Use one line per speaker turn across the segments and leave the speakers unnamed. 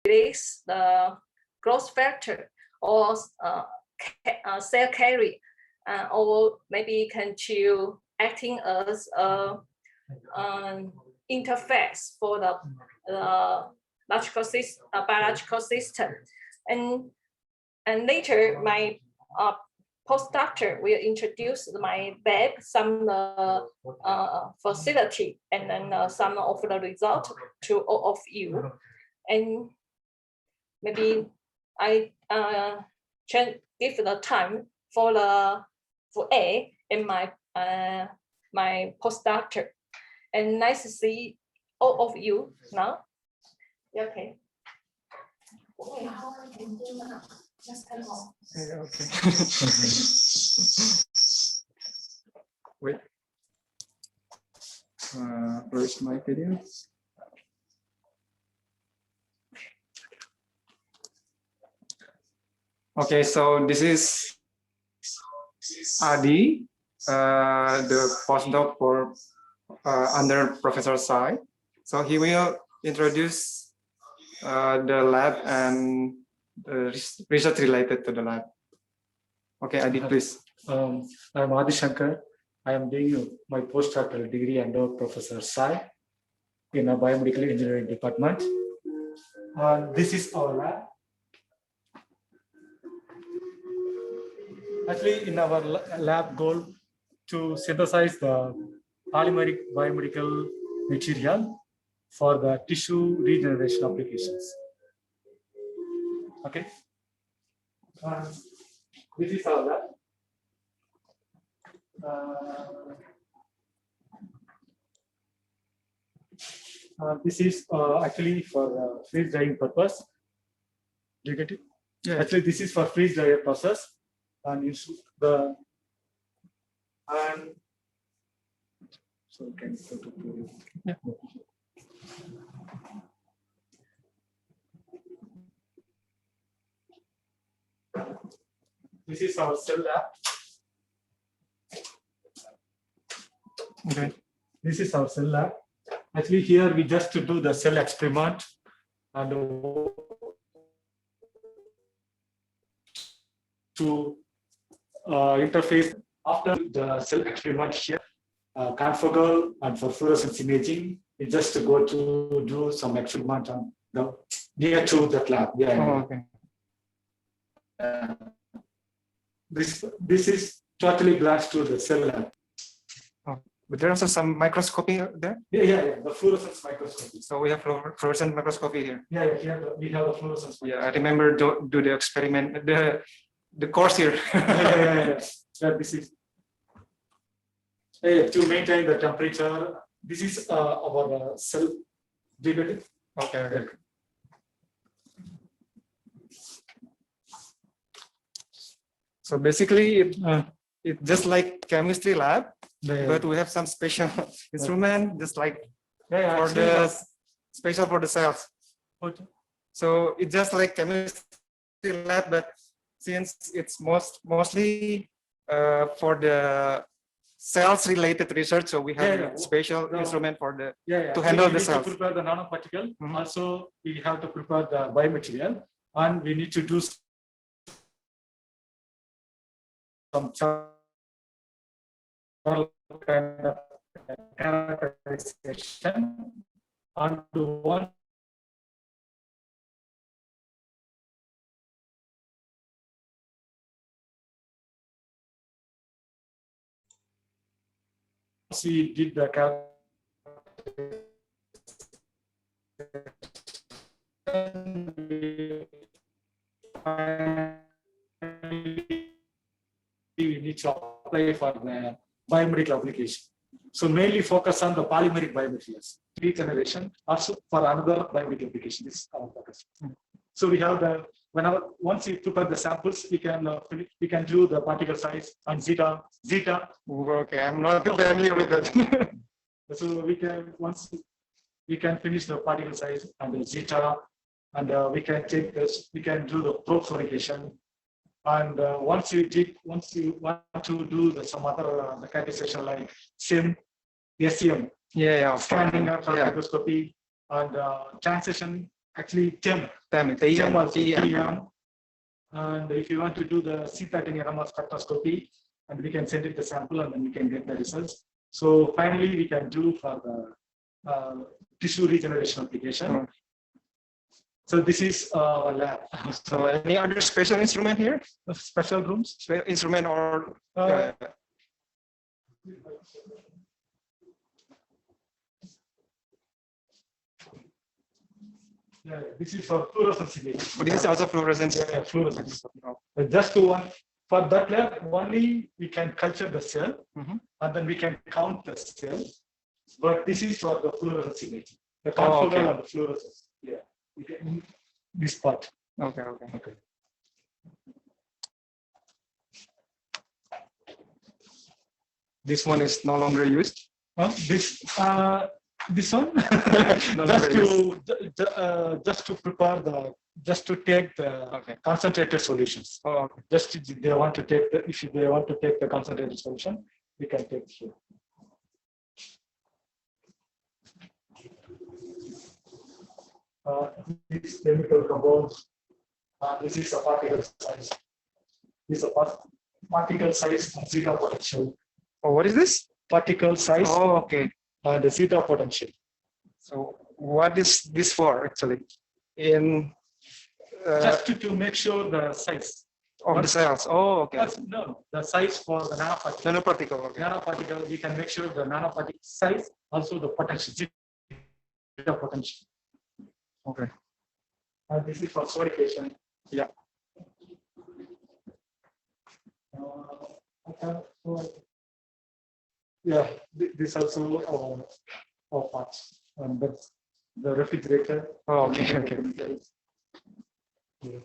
release the growth factor or cell carrier, or maybe can to acting as a interface for the biological system. And later my postdoctor will introduce my lab, some facility, and then some of the result to all of you. And maybe I give the time for A and my postdoctor. And nice to see all of you now. Okay.
Okay. Wait. Where's my video? Okay, so this is Adi, the postdoc for under Professor Sai. So he will introduce the lab and research related to the lab. Okay, Adi, please.
I'm Adi Shankar. I am doing my postdoctoral degree under Professor Sai in a Biomedical Engineering Department. This is our lab. Actually, in our lab goal to synthesize the polymeric biomedical material for the tissue regeneration applications. Okay. This is our lab. This is actually for freeze drying purpose. Do you get it?
Yeah.
Actually, this is for freeze dryer process, and so we can go to
yeah.
This is our cell lab.
Okay.
This is our cell lab. Actually, here we just to do the cell experiment and to interface after the cell experiment here. Confocal and for fluorescence imaging, it's just to go to do some experiment on the near to that lab. Yeah.
Oh, okay.
This is totally belongs to the cell lab.
Oh, but there are also some microscopy there.
Yeah. The fluorescence microscopy.
So we have fluorescent microscopy here.
Yeah. Here we have the fluorescence.
Yeah, I remember do the experiment the course here.
Yeah. This is to maintain the temperature. This is our cell. Do you get it?
Okay. So basically, it's just like chemistry lab, but we have some special instrument, just like for the special for the cells.
Okay.
So it's just like chemistry lab, but since it's mostly for the cells related research, so we have a special instrument for the to handle the cells.
To prepare the nanoparticle. Also, we have to prepare the biomaterial, and we need to do some kind of characterization and once we did the we need to apply for the biomedical application. So mainly focus on the polymeric biomaterials, regeneration, also for another biomedical application. This is our focus. So we have the once we prepare the samples, we can do the particle size and zeta.
Okay, I'm not familiar with that.
So we can once we can finish the particle size and the zeta, and we can take this. We can do the probe fluorination. And once you want to do some other characterization like SIM, SEM,
Yeah.
scanning microscopy, and transition actually TEM.
TEM,
TEM also
TEM.
TEM. And if you want to do the C13 NMR spectroscopy, and we can send it the sample and then we can get the results. So finally, we can do for the tissue regeneration application. So this is our lab.
So any other special instrument here?
Special rooms?
Special instrument or?
Yeah, this is for fluorescence imaging.
But this is also fluorescence.
Yeah, fluorescence. Just to one, for that lab, only we can culture the cell and then we can count the cell. But this is for the fluorescence imaging. The confocal and the fluorescence. Yeah. This part.
Okay. This one is no longer used.
This one just to prepare just to take the concentrated solutions. Just they want to take the, if they want to take the concentrated solution, we can take here. This chemical compounds. This is a particle size. This is a particle size and zeta potential.
Oh, what is this?
Particle size.
Oh, okay.
And the zeta potential.
So what is this for actually? In
just to make sure the size
of the cells. Oh, okay.
No, the size for the nanoparticle.
Nanoparticle. Okay.
Nanoparticle, we can make sure the nanoparticle size, also the potential, zeta potential.
Okay.
And this is for sodification.
Yeah.
Yeah, this also our parts, and that's the refrigerator.
Oh, okay.
Yeah.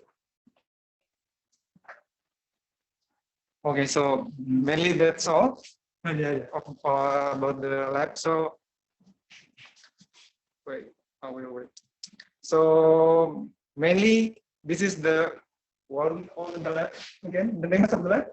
Okay, so mainly that's all.
Yeah.
About the lab. So wait. So mainly this is the one on the lab again. The name of the lab?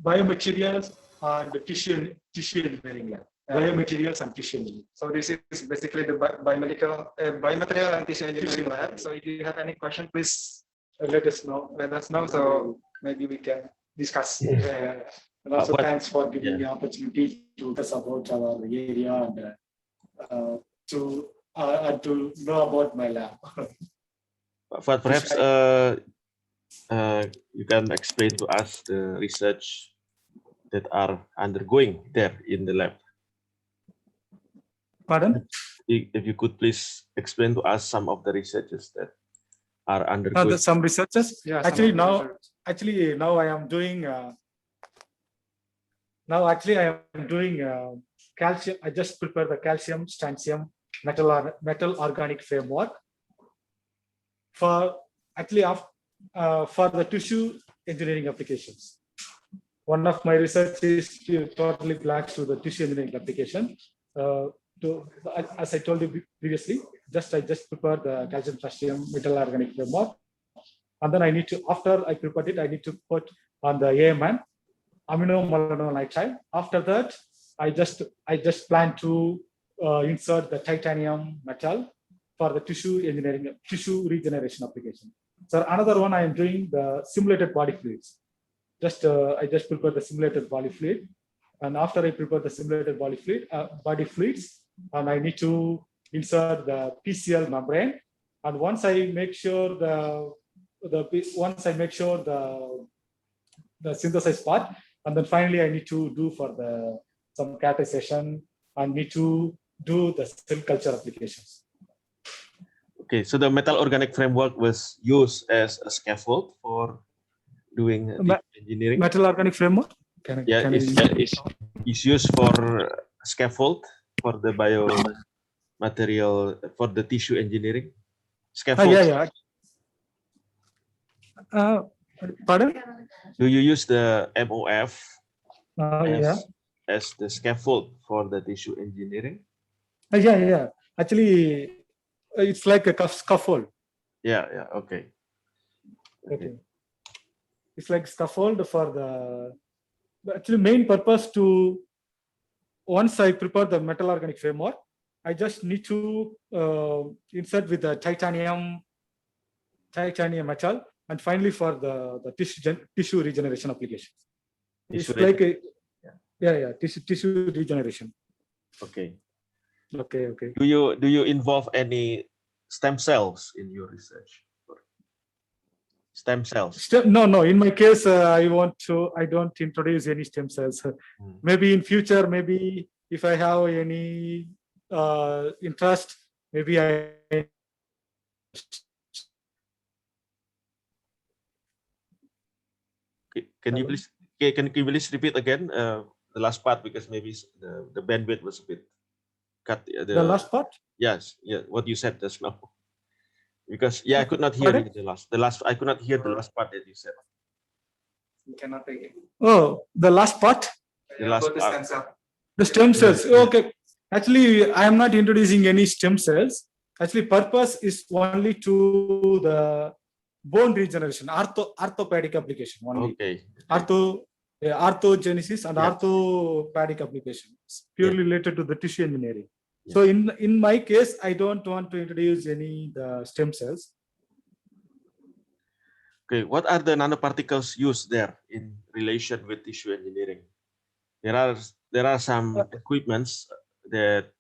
Biomaterials and the tissue engineering lab. Biomaterials and tissue engineering.
So this is basically the biomaterial and tissue engineering lab. So if you have any question, please
let us know.
So maybe we can discuss.
And also thanks for giving the opportunity to discuss about our area and to know about my lab.
But perhaps you can explain to us the research that are undergoing there in the lab.
Pardon?
If you could please explain to us some of the researches that are undergoing.
Some researches.
Yeah,
now I am doing. I am doing calcium. I just prepared the calcium strontium metal organic framework for the tissue engineering applications. One of my research is totally belongs to the tissue engineering application. As I told you previously, I just prepared the calcium strontium metal organic framework, and then I need to, after I prepared it, I need to put on the AMN, amino malonitrile. After that, I just plan to insert the titanium metal for the tissue regeneration application. So another one I am doing the simulated body fluids. I just prepared the simulated body fluid, and after I prepare the simulated body fluids, and I need to insert the PCL membrane. And once I make sure the synthesized part, and then finally I need to do for some characterization and need to do the cell culture applications.
Okay, so the metal organic framework was used as a scaffold for doing engineering.
Metal organic framework?
It's used for scaffold for the biomaterial for the tissue engineering. Scaffold.
Pardon?
Do you use the MOF as the scaffold for the tissue engineering?
Actually, it's like a scaffold.
Okay.
It's like scaffold for the actually main purpose to, once I prepare the metal organic framework, I just need to insert with the titanium titanium metal, and finally for the tissue regeneration applications. It's
Tissue
like tissue regeneration.
Okay.
Okay, okay.
Do you involve any stem cells in your research? Stem cells.
No. In my case, I don't introduce any stem cells. Maybe in future, maybe if I have any interest, maybe I.
Can you please repeat again the last part, because maybe the bandwidth was a bit cut.
The last part?
Yes, yeah, what you said just now. Because I could not hear you, the last I could not hear the last part that you said.
You cannot take it.
Oh, the last part?
The last
About the
part.
stem cell.
The stem cells. Okay. Actually, I am not introducing any stem cells. Actually, purpose is only to the bone regeneration, orthopedic application only.
Okay.
Orthogenesis and orthopedic applications, purely related to the tissue engineering. So in my case, I don't want to introduce any the stem cells.
Okay, what are the nanoparticles used there in relation with tissue engineering? There are some equipments that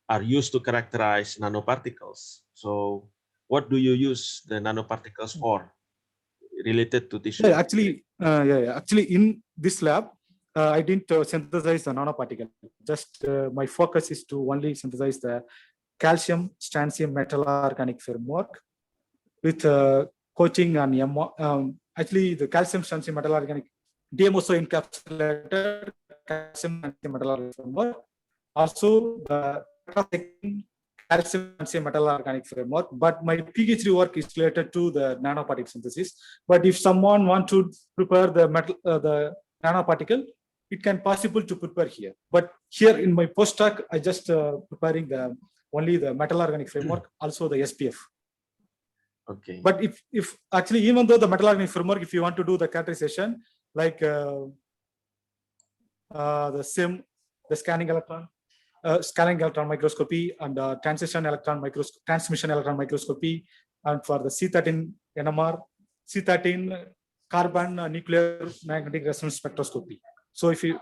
are used to characterize nanoparticles. So what do you use the nanoparticles for related to tissue?
Actually, in this lab, I didn't synthesize the nanoparticle. Just my focus is to only synthesize the calcium strontium metal organic framework with coating on actually the calcium strontium metal organic DMSO encapsulated calcium strontium metal organic framework. Also the calcium strontium metal organic framework. But my PhD work is related to the nanoparticle synthesis. But if someone wants to prepare the metal, the nanoparticle, it can possible to prepare here. But here in my postdoc, I just preparing only the metal organic framework, also the SPF.
Okay.
But if actually, even though the metal organic framework, if you want to do the characterization, like the scanning electron microscopy and transmission electron microscopy, and for the C13 NMR, C13 carbon nuclear magnetic resonance spectroscopy. So if you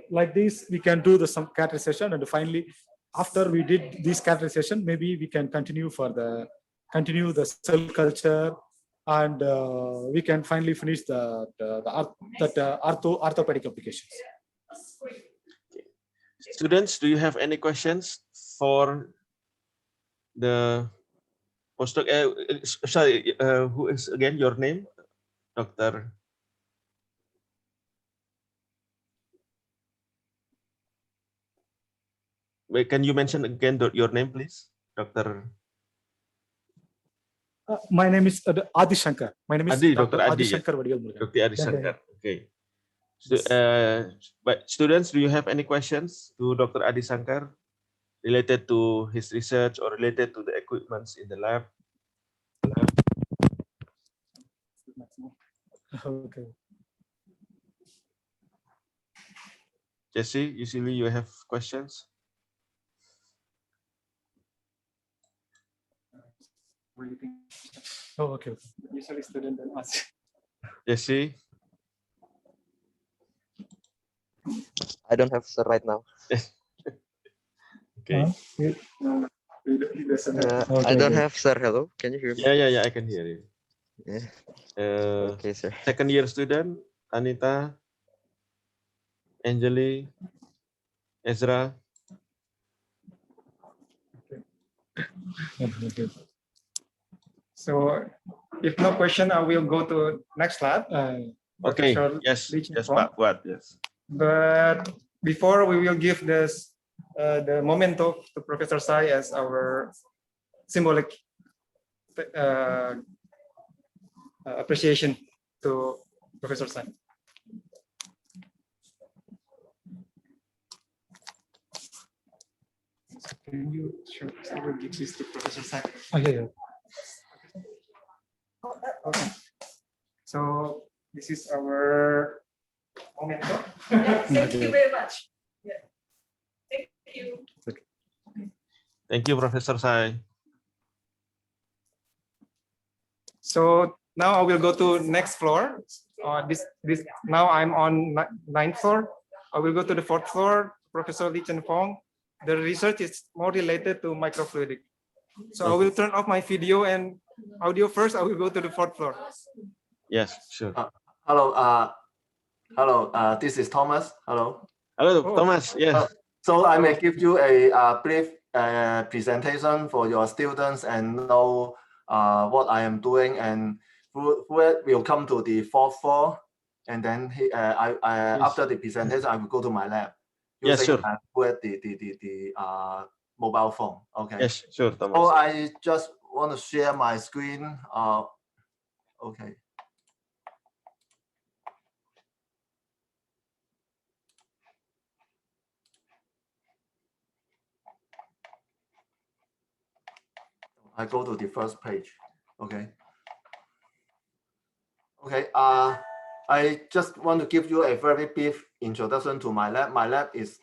like this, we can do some characterization, and finally, after we did this characterization, maybe we can continue the cell culture, and we can finally finish the orthopedic applications.
Students, do you have any questions for the postdoc? Sorry, who is again your name, Dr. Wait, can you mention again your name, please, Dr.
My name is Adi Shankar. My name is
Adi,
Dr.
Adi
Adi Shankar.
Dr. Adi Shankar. Okay. But students, do you have any questions to Dr. Adi Shankar related to his research or related to the equipments in the lab?
Okay.
Jesse, usually you have questions?
Oh, okay.
Usually student and us.
Jesse?
I don't have sir right now.
Okay.
I don't have sir. Hello, can you hear me?
Yeah, I can hear you.
Yeah. Okay, sir.
Second year student, Anita, Angeli, Ezra.
So if no question, I will go to next lab.
Okay,
Professor
yes,
Lee
yes,
Ching-Fong.
Pak Fuad, yes.
But before we will give this the memento to Professor Sai as our symbolic appreciation to Professor Sai. Can you show I will give this to Professor Sai?
Oh, yeah.
Okay. So this is our memento.
Thank you very much. Yeah. Thank you.
Thank you, Professor Sai.
So now I will go to next floor. Now I'm on 9th floor. I will go to the 4th floor. Professor Lee Chen Fong. The research is more related to microfluidic. So I will turn off my video and audio first. I will go to the 4th floor.
Yes, sure.
Hello, this is Thomas. Hello.
Hello, Thomas. Yes.
So I may give you a brief presentation for your students and know what I am doing, and Fuad will come to the 4th floor, and then yes. After the presentation I will go to my lab.
Yes, sure.
Fuad the mobile phone. Okay.
Yes, sure, Thomas.
So I just want to share my screen. Okay. I go to the first page. Okay. Okay. I just want to give you a very brief introduction to my lab. My lab is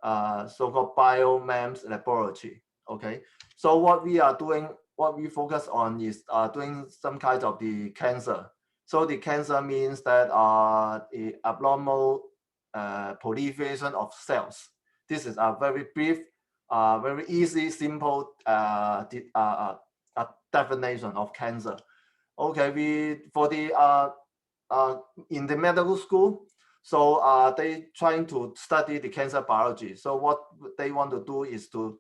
so-called Biomems Laboratory. Okay. So what we are doing, what we focus on is doing some kind of the cancer. So the cancer means that the abnormal proliferation of cells. This is a very brief, very easy, simple definition of cancer. Okay, in the medical school, so they trying to study the cancer biology. So what they want to do is to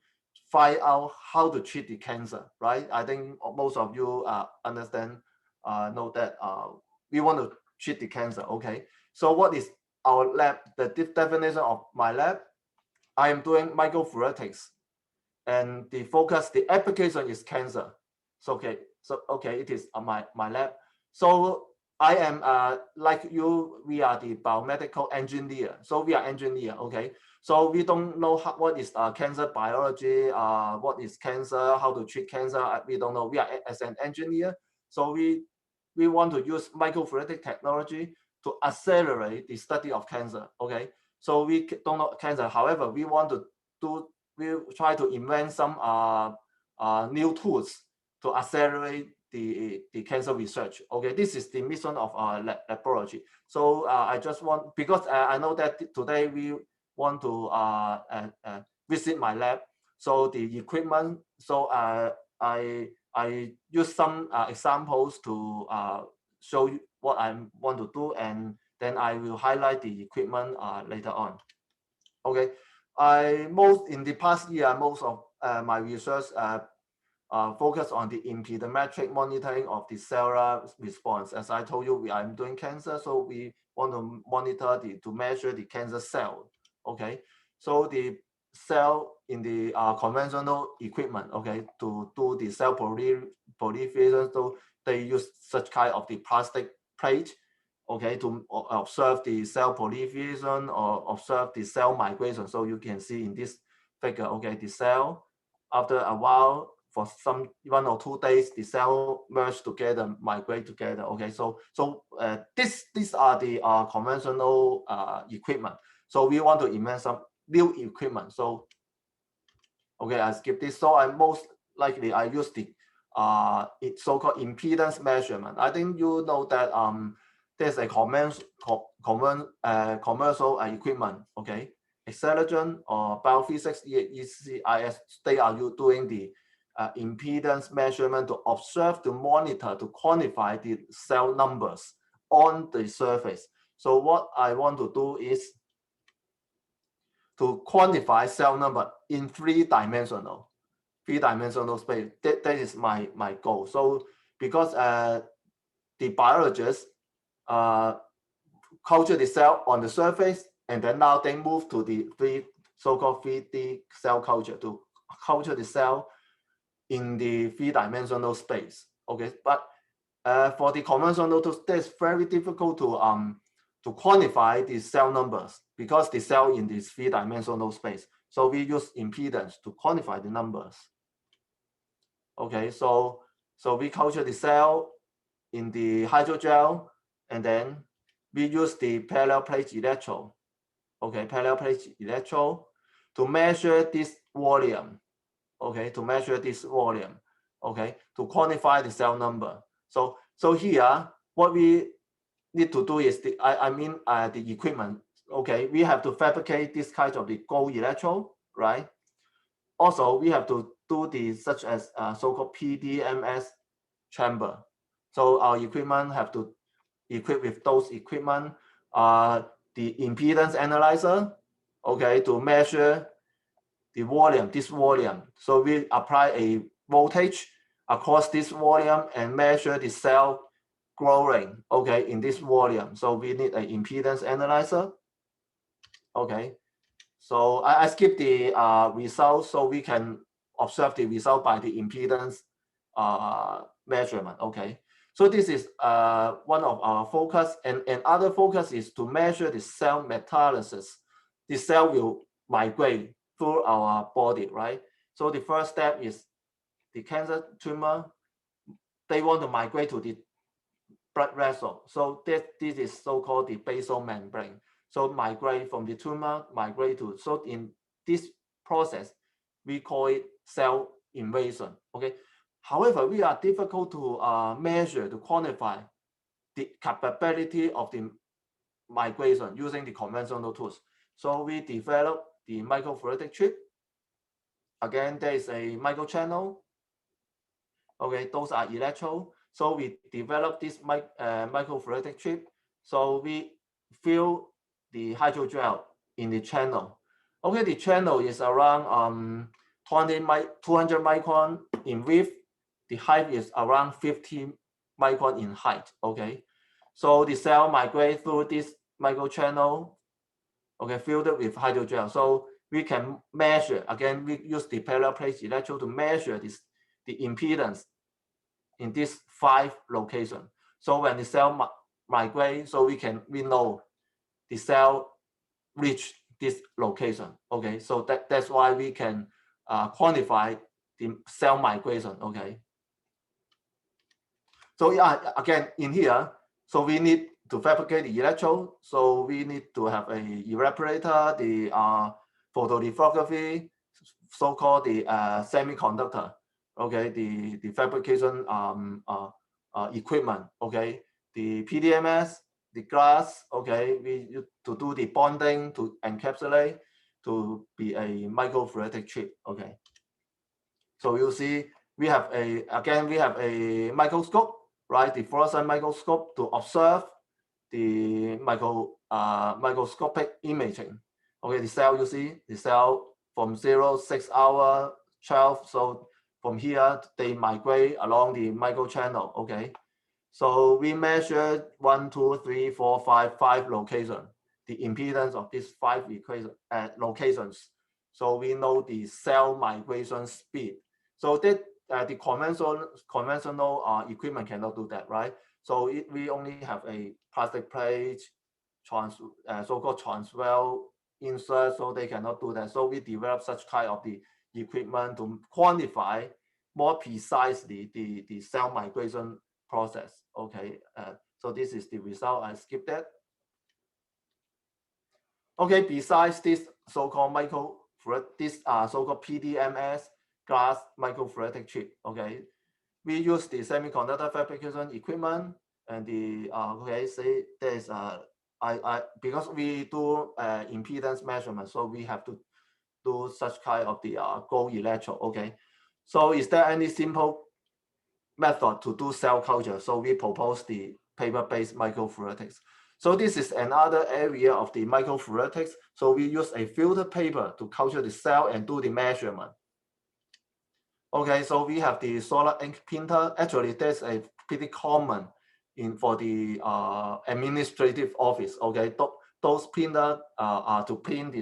find out how to treat the cancer, right? I think most of you understand, know that we want to treat the cancer. Okay, so what is our lab? The definition of my lab, I am doing microfluidics, and the focus, the application is cancer. So okay, it is my lab. So I am like you, we are the biomedical engineer. So we are engineer. Okay, so we don't know what is cancer biology, what is cancer, how to treat cancer. We don't know. We are as an engineer, so we want to use microfluidic technology to accelerate the study of cancer. Okay, so we don't know cancer. However, we want to we try to invent some new tools to accelerate the cancer research. Okay, this is the mission of our laboratory. So I just want, because I know that today we want to visit my lab. So the equipment, so I use some examples to show you what I want to do, and then I will highlight the equipment later on. Okay, in the past year, most of my research focus on the impedance monitoring of the cellular response. As I told you, I'm doing cancer, so we want to monitor to measure the cancer cell. Okay, so the cell in the conventional equipment, okay, to do the cell proliferation, so they use such kind of the plastic plate, okay, to observe the cell proliferation or observe the cell migration. So you can see in this figure, okay, the cell, after a while, for some 1 or 2 days, the cell merge together, migrate together. Okay, so these are the conventional equipment. So we want to invent some new equipment. So okay, I skip this. So I most likely I use the so-called impedance measurement. I think you know that there's a commercial equipment. Okay, Excursion or biophysics, ECIS, they are doing the impedance measurement to observe, to monitor, to quantify the cell numbers on the surface. So what I want to do is to quantify cell number in three-dimensional space. That is my goal. So because the biologists culture the cell on the surface, and then now they move to the so-called 3D cell culture to culture the cell in the three-dimensional space. Okay, but for the conventional tools, that's very difficult to quantify the cell numbers because the cell in this three-dimensional space. So we use impedance to quantify the numbers. Okay, so we culture the cell in the hydrogel, and then we use the parallel plate electrode. Okay, parallel plate electrode to measure this volume. Okay, to measure this volume. Okay, to quantify the cell number. So So here, what we need to do is the equipment. Okay, we have to fabricate this kind of the gold electrode, right? Also, we have to do the such as so-called PDMS chamber. So our equipment have to equip with those equipment, the impedance analyzer, okay, to measure the volume, this volume. So we apply a voltage across this volume and measure the cell growing, okay, in this volume. So we need an impedance analyzer. Okay, so I skip the results so we can observe the result by the impedance measurement. Okay, so this is one of our focus, and other focus is to measure the cell metastasis. The cell will migrate through our body, right? So the first step is the cancer tumor. They want to migrate to the blood vessel. So this is so-called the basal membrane. So migrate from the tumor, migrate to, so in this process, we call it cell invasion, okay? However, we are difficult to measure, to quantify the capability of the migration using the conventional tools. So we developed the microfluidic chip. Again, there is a microchannel. Okay, those are electrode. So we developed this microfluidic chip. So we fill the hydrogel in the channel. Okay, the channel is around 200 micron in width. The height is around 50 micron in height. Okay, so the cell migrate through this microchannel. Okay, filled with hydrogel. So we can measure. Again, we use the parallel plate electrode to measure the impedance in these 5 locations. So when the cell migrate, so we know the cell reach this location. Okay, so that's why we can quantify the cell migration. Okay. So yeah, again in here, so we need to fabricate the electrode. So we need to have a evaporator, the photolithography, so-called the semiconductor. Okay, the fabrication equipment. Okay, the PDMS, the glass. Okay, we use to do the bonding, to encapsulate, to be a microfluidic chip. Okay, so you see we have a microscope, right? The fluorescent microscope to observe the microscopic imaging. Okay, the cell, you see the cell from 0, 6 hour, 12. So from here, they migrate along the microchannel. Okay, so we measure 1, 2, 3, 4, 5 locations, the impedance of these 5 locations. So we know the cell migration speed. So that the conventional equipment cannot do that, right? So we only have a plastic plate, so-called transwell insert, so they cannot do that. So we develop such kind of the equipment to quantify more precisely the cell migration process. Okay, so this is the result. I skipped that. Okay, besides this so-called so-called PDMS glass microfluidic chip. Okay, we use the semiconductor fabrication equipment and the okay, say there's because we do impedance measurement, so we have to do such kind of the gold electrode. Okay, so is there any simple method to do cell culture? So we propose the paper-based microfluidics. So this is another area of the microfluidics. So we use a filter paper to culture the cell and do the measurement. Okay, so we have the solar ink printer. Actually, that's a pretty common for the administrative office. Okay, those printers are to print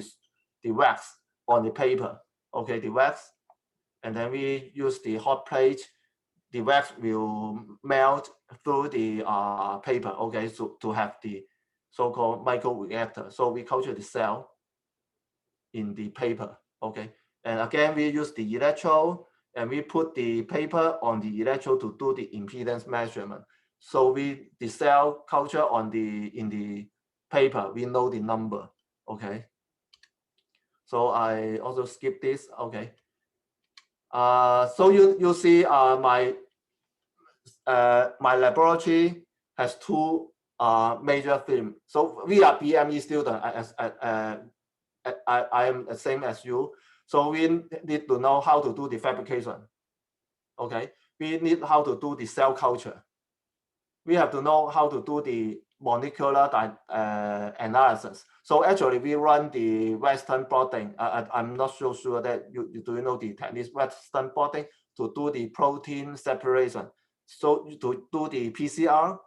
the wax on the paper. Okay, the wax, and then we use the hot plate. The wax will melt through the paper. Okay, so to have the so-called microreactor. So we culture the cell in the paper. Okay, and again we use the electrode. And we put the paper on the electrode to do the impedance measurement. So the cell culture in the paper, we know the number. Okay. So I also skip this. Okay. So you see my laboratory has two major themes. So we are BME students. I am the same as you. So we need to know how to do the fabrication. Okay, we need how to do the cell culture. We have to know how to do the molecular analysis. So actually, we run the Western blotting. I'm not so sure that you know the technique Western blotting to do the protein separation. So to do the PCR,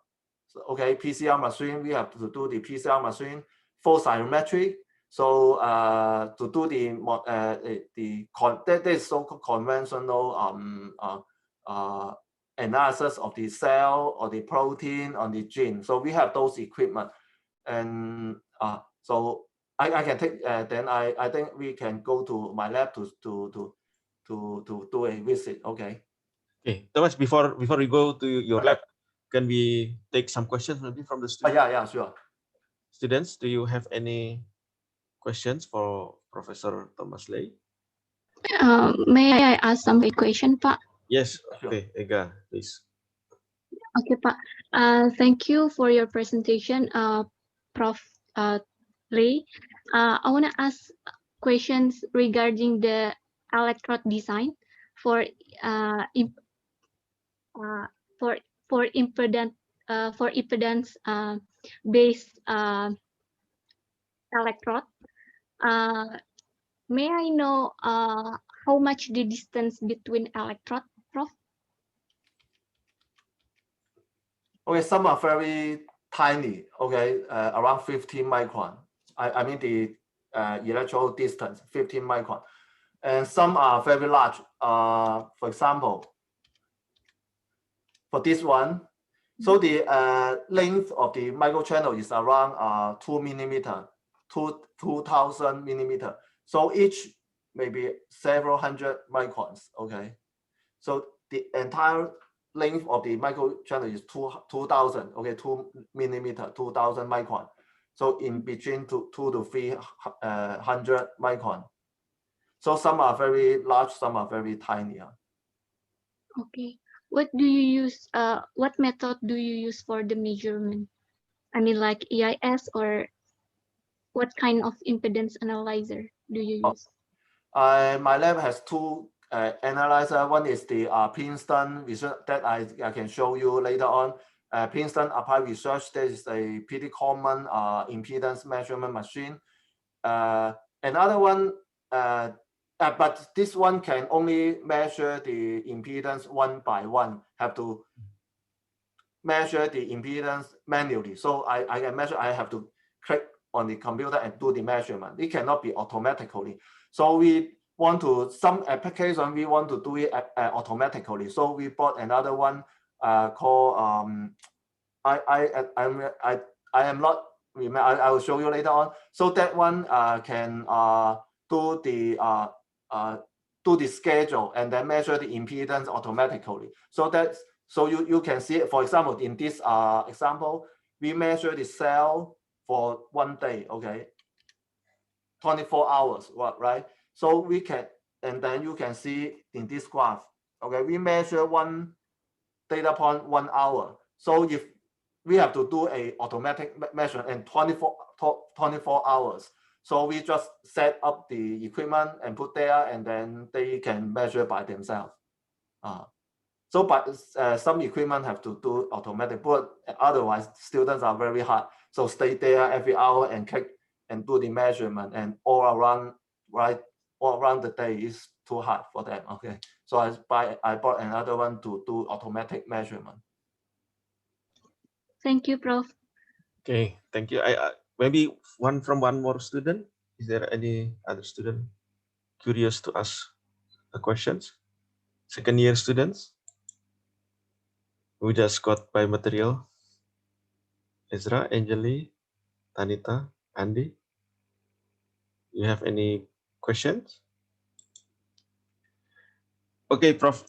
okay, PCR machine, we have to do the PCR machine for cytometry. So to do that is so-called conventional analysis of the cell or the protein on the gene. So we have those equipment, and so I can take. Then I think we can go to my lab to do a visit. Okay.
Okay, Thomas. Before we go to your lab, can we take some questions maybe from the students?
Yeah, sure.
Students, do you have any questions for Professor Thomas Lay?
May I ask some question, Pak?
Yes.
Sure.
Okay, Ega, please.
Okay, Pak. Thank you for your presentation, Prof. Lay. I want to ask questions regarding the electrode design for impedance based electrode. May I know how much the distance between electrode, Prof?
Okay, some are very tiny. Okay, around 15 micron. I mean the electrode distance, 15 micron, and some are very large. For example, for this one, so the length of the microchannel is around 2 millimeter, 2,000 millimeter. So each maybe several hundred microns. Okay, so the entire length of the microchannel is 2,000. Okay, 2 millimeter, 2,000 micron. So in between 2 to 300 micron. So some are very large, some are very tiny.
Okay. What do you use? What method do you use for the measurement? I mean, like EIS, or what kind of impedance analyzer do you use?
My lab has two analyzer. One is the Princeton research that I can show you later on. Princeton Applied Research, that is a pretty common impedance measurement machine. Another one, but this one can only measure the impedance one by one. Have to measure the impedance manually. So I can measure, I have to click on the computer and do the measurement. It cannot be automatically. So we want to, some application, we want to do it automatically. So we bought another one called, I am not, I will show you later on. So that one can do the schedule and then measure the impedance automatically. So that's, so you can see it. For example, in this example, we measure the cell for 1 day, okay, 24 hours, right? So we can, and then you can see in this graph, okay, we measure one data point 1 hour. So if we have to do a automatic measurement in 24 hours. So we just set up the equipment and put there, and then they can measure by themselves. So but some equipment have to do automatic, but otherwise students are very hard. So stay there every hour and click and do the measurement, and all around, right, all around the day is too hard for them. Okay, so I bought another one to do automatic measurement.
Thank you, Prof.
Okay, thank you. I maybe one more student. Is there any other student curious to ask the questions? Second year students who just got biomaterial. Ezra, Angeli, Tanita, Andy. You have any questions? Okay, Prof.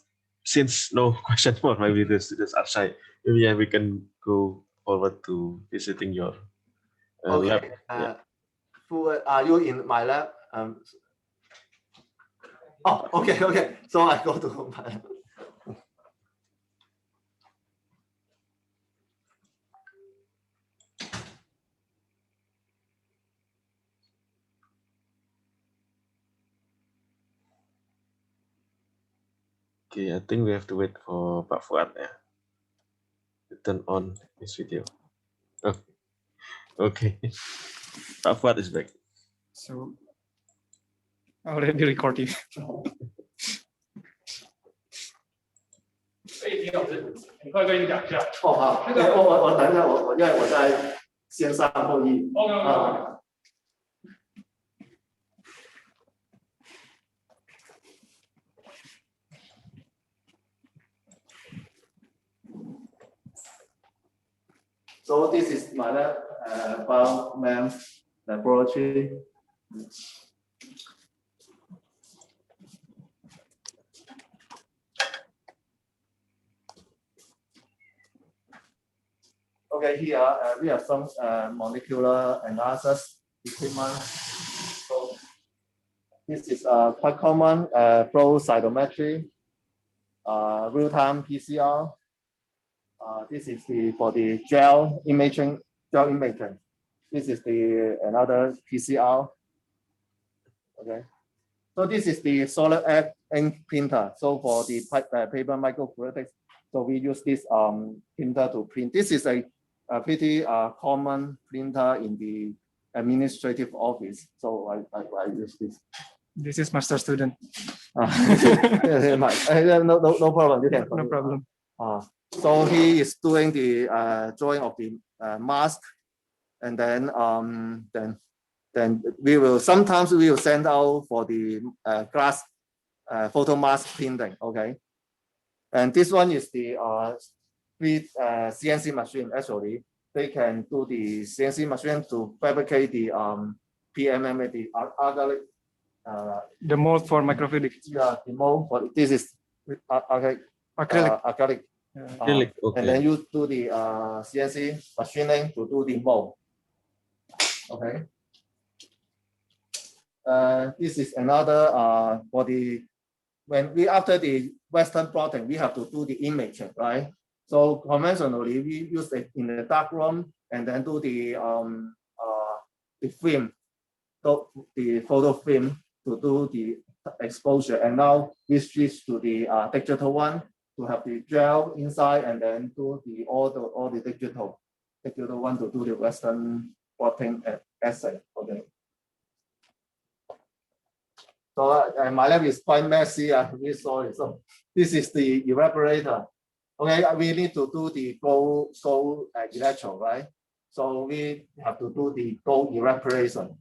Since no question more, maybe the students are shy. Maybe we can go forward to visiting your lab. Yeah.
Are you in my lab? Oh, okay. So I go to my lab.
Okay, I think we have to wait for Pak Fuad to turn on his video. Oh, okay. Pak Fuad is back.
So already recording.
很快跟你讲一下。
哦，好，我等一下，我因为我在线上会议。啊。So this is my lab, Biomedical laboratory. Okay, here we have some molecular analysis equipment. So this is quite common flow cytometry, real-time PCR. This is for the gel imaging. This is another PCR. Okay. So this is the solid ink printer. So for the paper microfluidics, so we use this printer to print. This is a pretty common printer in the administrative office. So I use this.
This is master student.
No problem. You can.
No problem.
So he is doing the drawing of the mask, and then we will sometimes send out for the glass photo mask printing. Okay, and this one is the CNC machine. Actually, they can do the CNC machine to fabricate the PMMA, the acrylic.
The mold for microfluidic.
Yeah, the mold for this is acrylic.
Acrylic.
Okay.
And then you do the CNC machining to do the mold. Okay. This is another for the after the Western blotting, we have to do the imaging, right? So conventionally, we use it in the dark room and then do the film, so the photo film to do the exposure. And now we switch to the digital one to have the gel inside and then do all the digital one to do the Western blotting assay. Okay. So my lab is quite messy. I'm really sorry. So this is the evaporator. Okay, we need to do the gold electro, right? So we have to do the gold evaporation.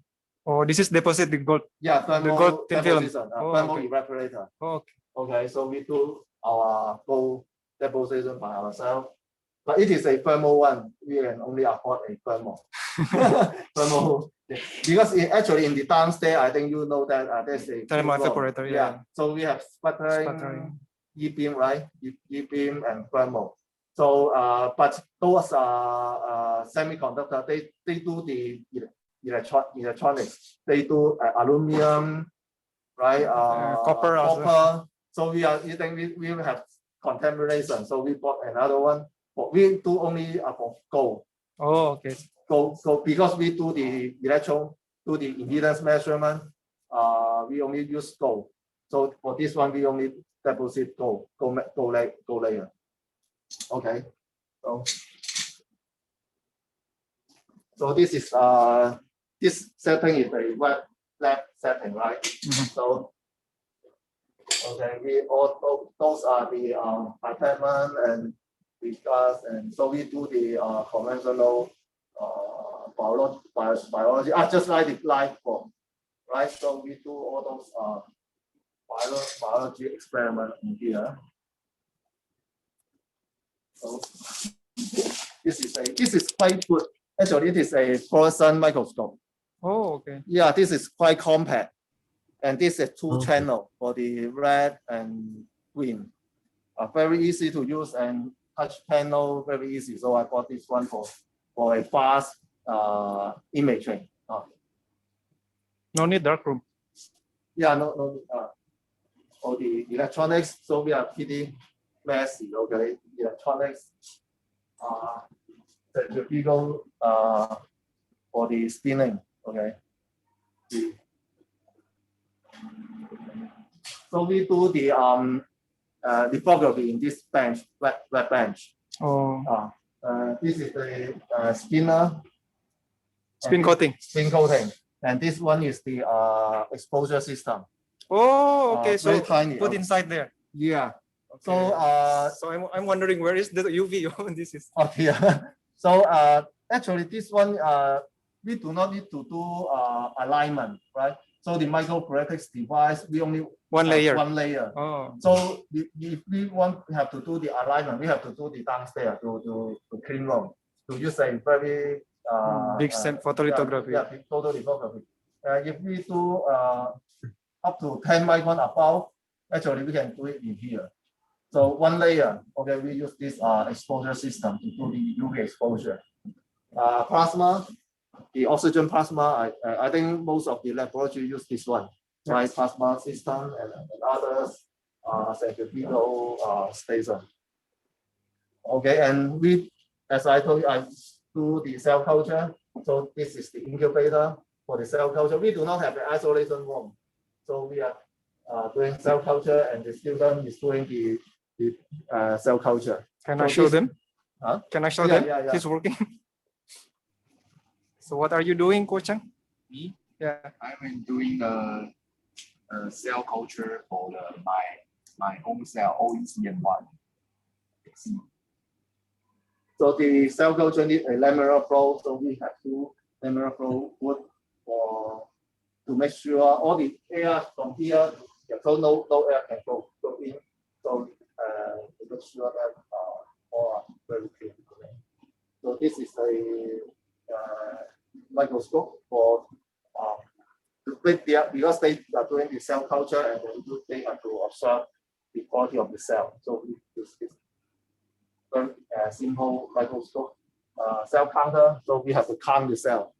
Oh, this is deposit the gold.
Yeah,
the gold thin film.
Thermal evaporator.
Oh, okay.
Okay, so we do our gold deposition by ourselves. But it is a thermal one. We can only afford a thermal. Thermal. Because actually in the downstairs, I think you know that there's a
thermal evaporator. Yeah.
So we have sputtering, E-beam, right? E-beam and thermal. So, but those semiconductor, they do the electronics. They do aluminum, right? Copper. So we will have contamination. So we bought another one. But we do only for gold.
Oh, okay.
Gold. So because we do the impedance measurement, we only use gold. So for this one, we only deposit gold layer. Okay. So this is this setting is a wet lab setting, right?
Mm-hmm.
So okay, those are the attachment and discuss, and so we do the conventional biology, just like the life form, right? So we do all those biology experiment in here. So this is quite good. Actually, it is a fluorescent microscope.
Oh, okay.
Yeah, this is quite compact, and this is two channel for the red and green. Very easy to use and touch panel very easy. So I bought this one for a fast imaging.
No need dark room.
Yeah, no. For the electronics, so we are pretty messy. Okay, electronics. Centrifugal for the spinning. Okay. So we do the lithography in this bench, wet bench.
Oh,
This is the spinner.
spin coating.
Spin coating. And this one is the exposure system.
Oh, okay. So
very tiny.
put inside there.
Yeah.
Okay.
So
I'm wondering where is the UV? This is.
okay. So actually this one we do not need to do alignment, right? So the microfluidics device we only
One
have
layer.
One layer.
Oh.
So if we have to do the alignment, we have to do the downstairs to clean room to use a very
Big photolithography.
Yeah, big photolithography. If we do up to 10 micron above, actually we can do it in here. So one layer, okay, we use this exposure system to do the UV exposure. Plasma, the oxygen plasma, I think most of the laboratory use this one, right? Plasma system and others, centrifugal station. Okay, and we, as I told you, I do the cell culture. So this is the incubator for the cell culture. We do not have an isolation room. So we are doing cell culture and the student is doing the cell culture.
Can
So
I show
this-
them?
Huh?
Can I show
Yeah,
them?
yeah, yeah.
He's working. So what are you doing, Coach Chang?
Me,
Yeah.
I'm doing the cell culture for my own cell, OECM1.
So the cell culture need a laminar flow. So we have to laminar flow wood to make sure all the air from here, so no air can go in. So to make sure that all are very clean. So this is a microscope for because they are doing the cell culture and they have to observe the quality of the cell. So we use this very simple microscope, cell counter. So we have to count the cell,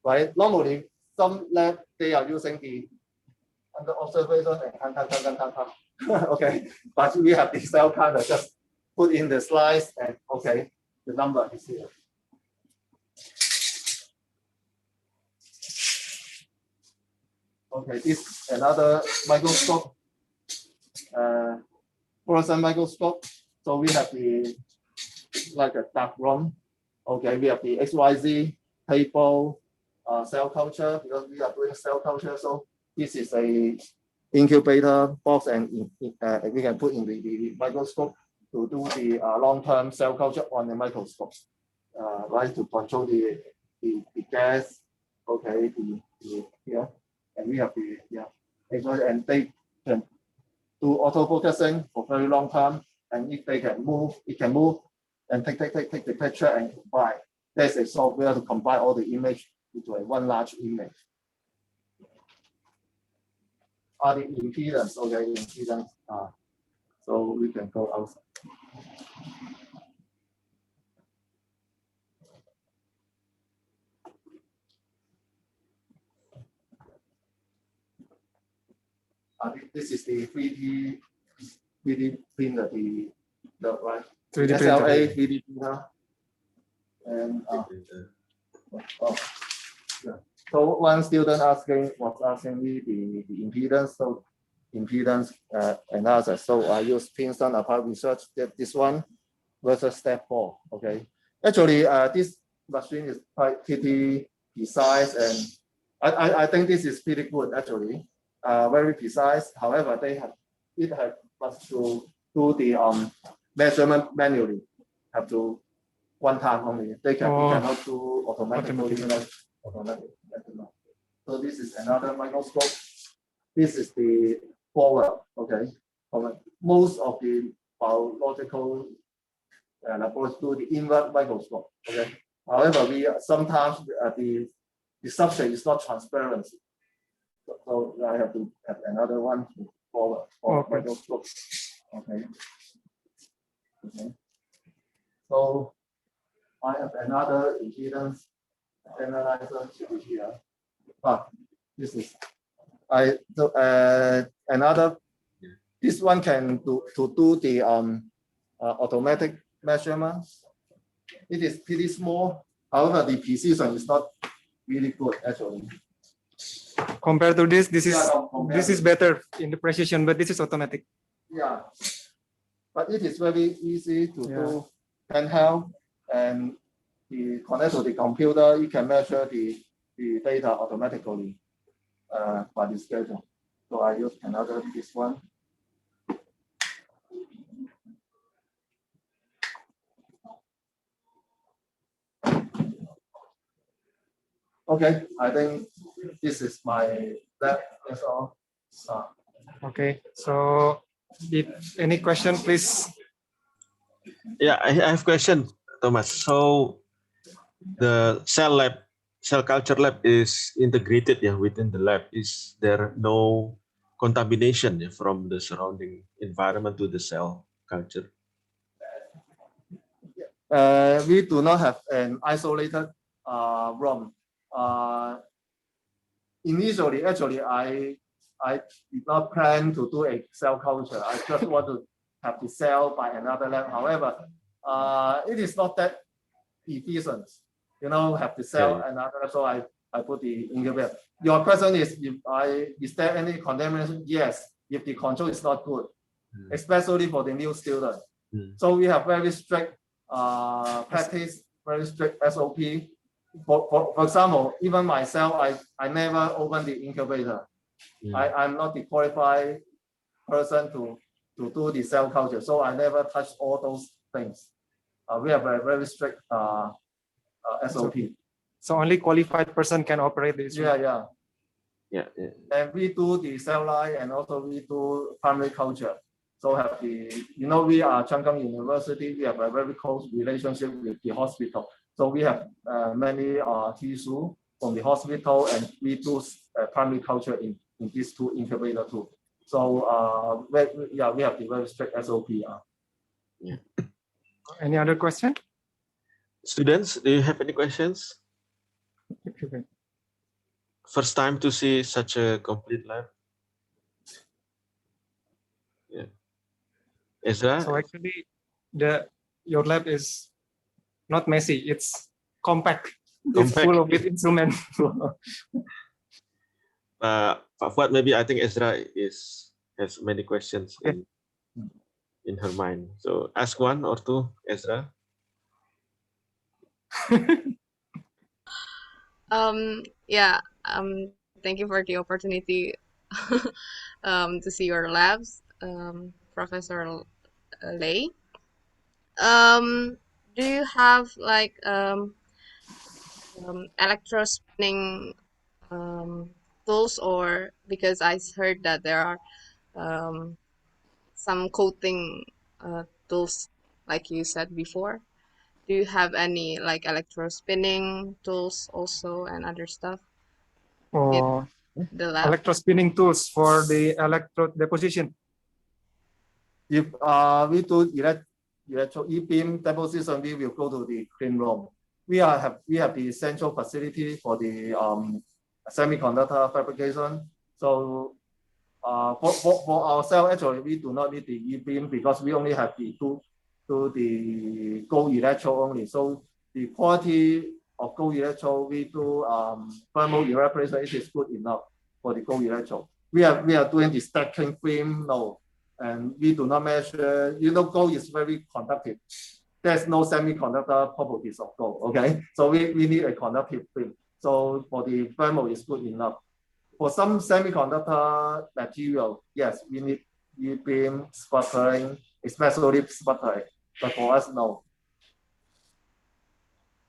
right? Normally, some lab they are using the under observation and count. Okay, but we have the cell counter. Just put in the slides and okay, the number is here. Okay, this is another microscope, fluorescent microscope. So we have the like a dark room. Okay, we have the XYZ table, cell culture because we are doing cell culture. So this is a incubator box, and we can put in the microscope to do the long-term cell culture on the microscope, right? To control the gas. Okay, here. And we have the and they can do autofocusing for very long time. And if they can move, it can move and take the picture and combine. There's a software to combine all the image into a one large image. The impedance, okay, impedance. So we can go outside. This is the 3D printer, the right
3D
SLA
printer.
3D printer. And yeah. So one student was asking me the impedance. So impedance analysis. So I use Princeton applied research. This one versus step 4. Okay. Actually, this machine is quite pretty precise, and I think this is pretty good actually. Very precise. However, it has to do the measurement manually. Have to one time only. They cannot do automatically. So this is another microscope. This is the forward. Okay. Most of the biological laboratories do the inward microscope. Okay. However, sometimes the substrate is not transparent. So I have to have another one for microscope. Okay. Okay. So I have another impedance analyzer here. This is another. This one can do the automatic measurements. It is pretty small. However, the precision is not really good actually.
Compared to this
Yeah,
is better in the precision, but this is automatic.
Yeah. but it is very easy to do handheld, and the connect to the computer, you can measure the data automatically by the schedule. So I use another this one. Okay, I think this is my lab. That's all.
Okay, so if any question, please.
Yeah, I have question, Thomas. So the cell culture lab is integrated within the lab. Is there no contamination from the surrounding environment to the cell culture?
We do not have an isolated room. Initially, actually, I did not plan to do a cell culture. I just want to have the cell by another lab. However, it is not that efficient. Have the cell another lab. So I put the incubator. Your question is, is there any contamination? Yes, if the control is not good, especially for the new student. So we have very strict practice, very strict SOP. For example, even myself, I never open the incubator. I'm not the qualified person to do the cell culture, so I never touch all those things. We have a very strict SOP.
So only qualified person can operate this.
Yeah. And we do the cell line, and also we do primary culture. So have we are Chang Gung University. We have a very close relationship with the hospital. So we have many tissue from the hospital, and we do primary culture in these two incubator too. So we have the very strict SOP.
Any other question?
Students, do you have any questions? First time to see such a complete lab. Yeah. Ezra?
So actually, your lab is not messy. It's compact. It's full of instruments.
Fuad, maybe I think Ezra has many questions in her mind. So ask one or two, Ezra.
Thank you for the opportunity to see your labs, Professor Lei. Do you have like electro spinning tools, or because I heard that there are some coating tools, like you said before? Do you have any like electro spinning tools also and other stuff?
Or
the lab?
Electro spinning tools for the electrode deposition.
If we do electro e-beam deposition, we will go to the clean room. We have the central facility for the semiconductor fabrication. So for ourselves, actually, we do not need the e-beam because we only have the the gold electrode only. So the quality of gold electrode, we do thermal evaporation. It is good enough for the gold electrode. We are doing the stacking film, no, and we do not measure. Gold is very conductive. There's no semiconductor properties of gold. Okay, so we need a conductive film. So for the thermal is good enough. For some semiconductor material, yes, we need e-beam sputtering, especially sputtering. But for us, no.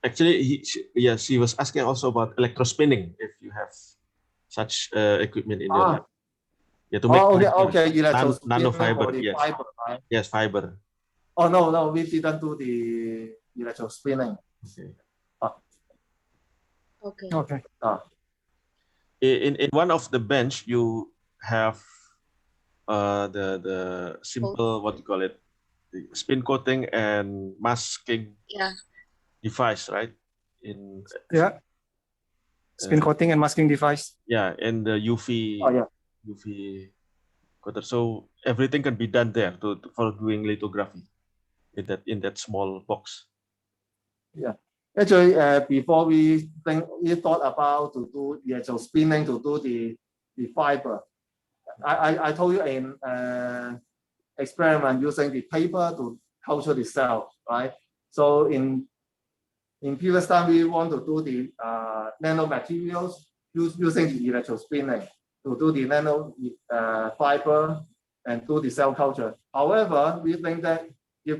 Actually, she was asking also about electro spinning. If you have such equipment in your lab, to make
okay.
Nanofiber, yes,
fiber, right?
Yes, fiber.
Oh no, we didn't do the electro spinning.
Okay.
In one of the bench, you have the simple, what you call it, the spin coating and masking device, right?
Spin coating and masking device.
And the UV UV coater. So everything can be done there for doing lithography in that small box.
Actually, before we thought about to do electro spinning to do the fiber. I told you experiment using the paper to culture the cell, right? So in previous time, we want to do the nanomaterials using the electro spinning to do the nano fiber and do the cell culture. However, we think that if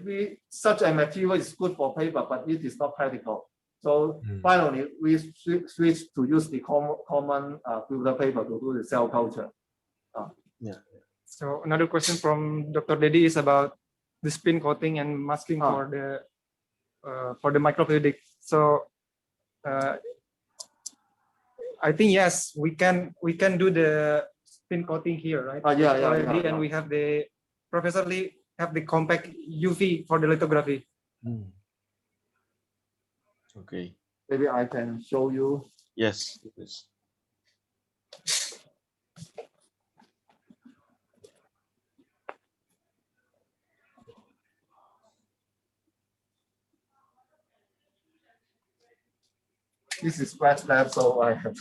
such a material is good for paper, but it is not practical. So finally, we switch to use the common filter paper to do the cell culture.
Yeah. So another question from Dr. Dedy is about the spin coating and masking for the microfluidic. So I think yes, we can do the spin coating here, right? Already, and we have the Professor Lee have the compact UV for the lithography.
Okay.
Maybe I can show you.
Yes. Yes.
This is wet lab, so I have.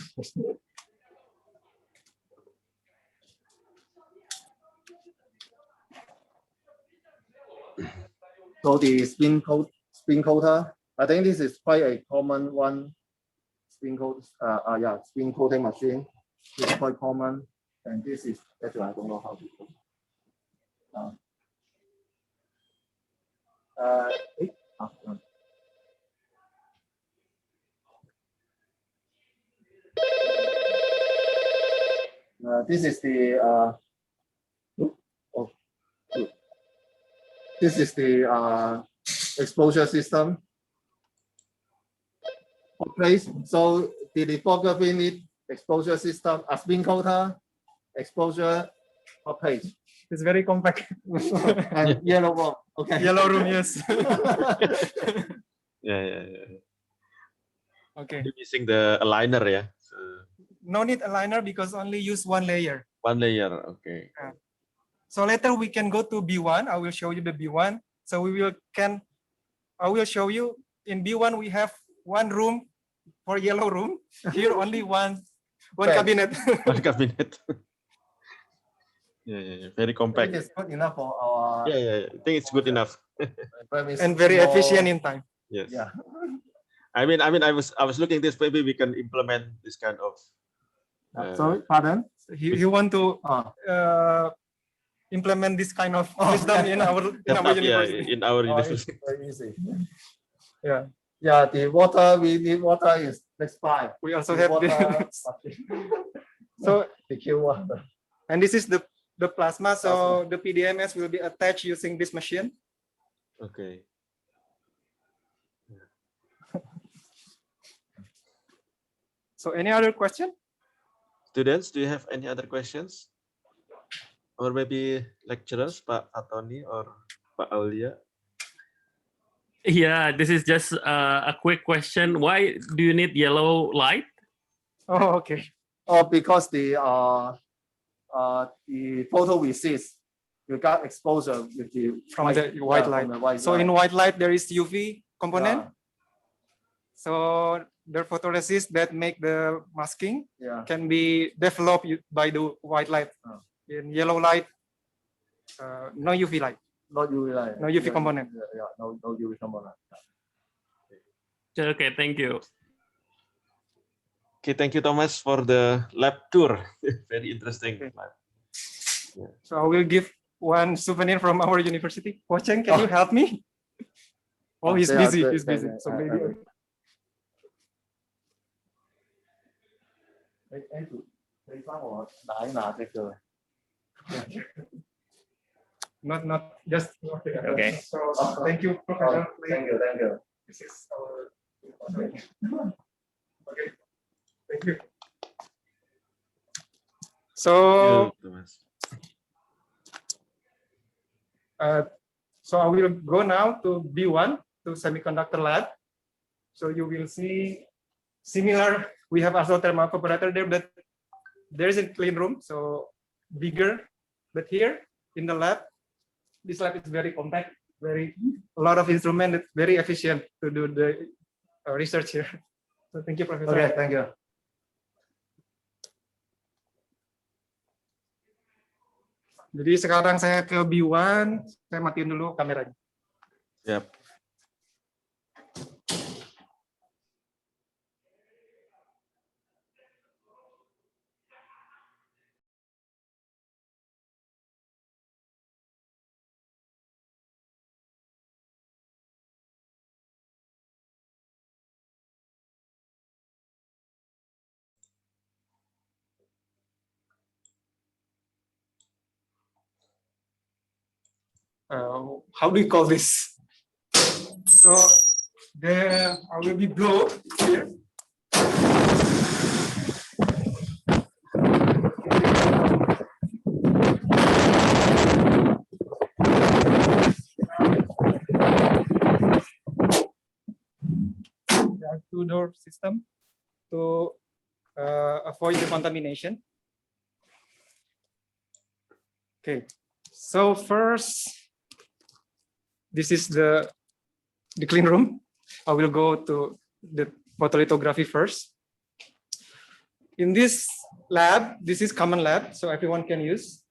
So the spin coater, I think this is quite a common one. Spin coating machine. It's quite common, and this is actually I don't know how to do. This is the this is the exposure system. Okay, so the lithography need exposure system, a spin coater, exposure page.
It's very compact.
And yellow room. Okay.
Yellow room, yes.
Yeah.
Okay.
You're missing the aligner, yeah. So,
no need aligner because only use one layer.
One layer, okay.
So later we can go to B1. I will show you the B1. So I will show you in B1 we have one room for yellow room. Here only one cabinet.
One cabinet. Yeah. Very compact.
It's good enough for our.
Yeah. I think it's good enough.
And very efficient in time.
Yes.
Yeah.
I mean, I was looking this, maybe we can implement this kind of.
Sorry, pardon.
You want to implement this kind of system in our university?
Yeah, in our university.
Very easy.
Yeah.
Yeah, the water, we need water is next 5.
We also
The
have
water,
so
the Q water.
and this is the plasma. So the PDMS will be attached using this machine.
Okay.
So any other question?
Students, do you have any other questions? Or maybe lecturers, Pak Fatoni or Pak Aulia?
Yeah, this is just a quick question. Why do you need yellow light?
Oh, okay.
Oh, because the photoresist, you got exposure with the
From the white light. So in white light there is UV component.
Yeah.
So the photoresist that make the masking
can
be developed by the white light. In yellow light, no UV light.
Not UV light.
No UV component.
Yeah, no UV component.
Okay, thank you.
Okay, thank you, Thomas, for the lab tour. Very interesting.
Okay. Yeah. So I will give one souvenir from our university. Chang, can you help me? Oh, he's busy. He's busy. So maybe. Not just
okay.
So thank you, Professor.
Thank you.
This is our okay. Thank you. So so I will go now to B1 to semiconductor lab. So you will see similar. We have isothermal evaporator there, but there is a clean room, so bigger. But here in the lab, this lab is very compact, a lot of instrument. It's very efficient to do the research here. So thank you, Professor.
Okay, thank you.
Jadi sekarang saya ke B1, saya matiin dulu kameranya.
Yep.
How do you call this? So there I will be blow here. There are two-door system to avoid the contamination. Okay, so first, this is the clean room. I will go to the photolithography first. In this lab, this is common lab, so everyone can use.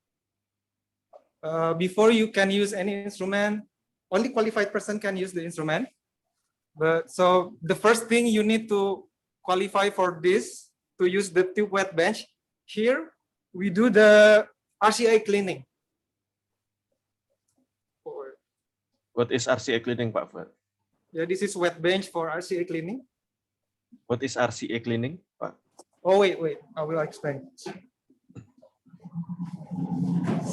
Before you can use any instrument, only qualified person can use the instrument. But so the first thing you need to qualify for this, to use the tube wet bench. Here, we do the RCA cleaning.
What is RCA cleaning, Pak Fuad?
Yeah, this is wet bench for RCA cleaning.
What is RCA cleaning, Pak?
Oh, wait, I will explain.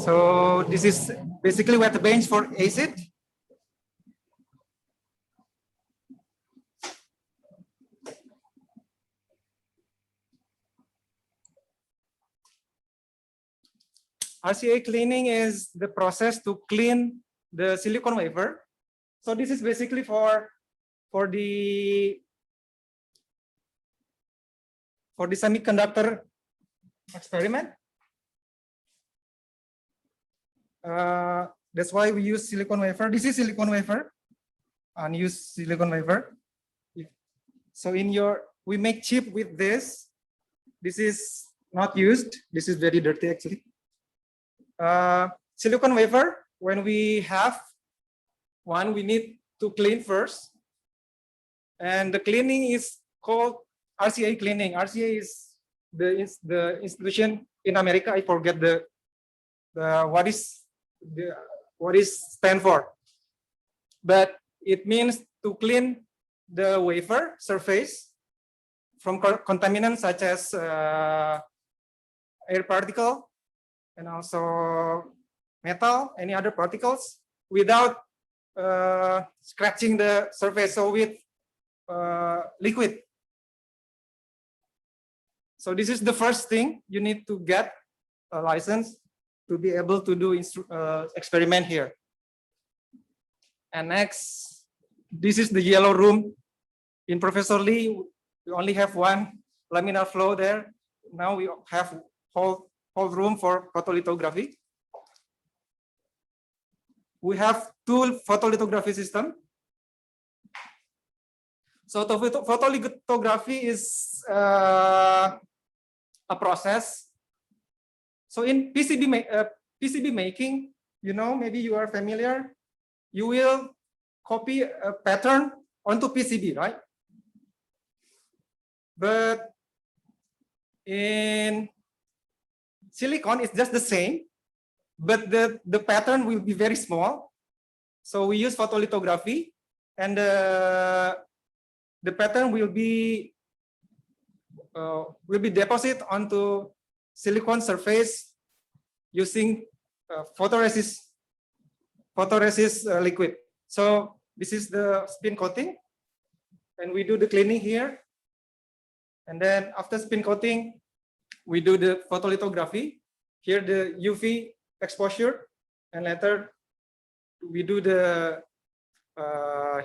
So this is basically wet bench for acid. RCA cleaning is the process to clean the silicon wafer. So this is basically for the semiconductor experiment. That's why we use silicon wafer. This is silicon wafer, unused silicon wafer. So we make chip with this. This is not used. This is very dirty actually. Silicon wafer, when we have one, we need to clean first. And the cleaning is called RCA cleaning. RCA is the institution in America. I forget what is stand for. But it means to clean the wafer surface from contaminants such as air particle and also metal, any other particles, without scratching the surface, so with liquid. So this is the first thing you need to get a license to be able to do experiment here. And next, this is the yellow room. In Professor Lee, we only have one laminar flow there. Now we have whole room for photolithography. We have two photolithography system. So the photolithography is a process. So in PCB making, maybe you are familiar, you will copy a pattern onto PCB, right? But in silicon, it's just the same, but the pattern will be very small. So we use photolithography, and the pattern will be deposited onto silicon surface using photoresist liquid. So this is the spin coating, and we do the cleaning here. And then after spin coating, we do the photolithography. Here the UV exposure, and later we do the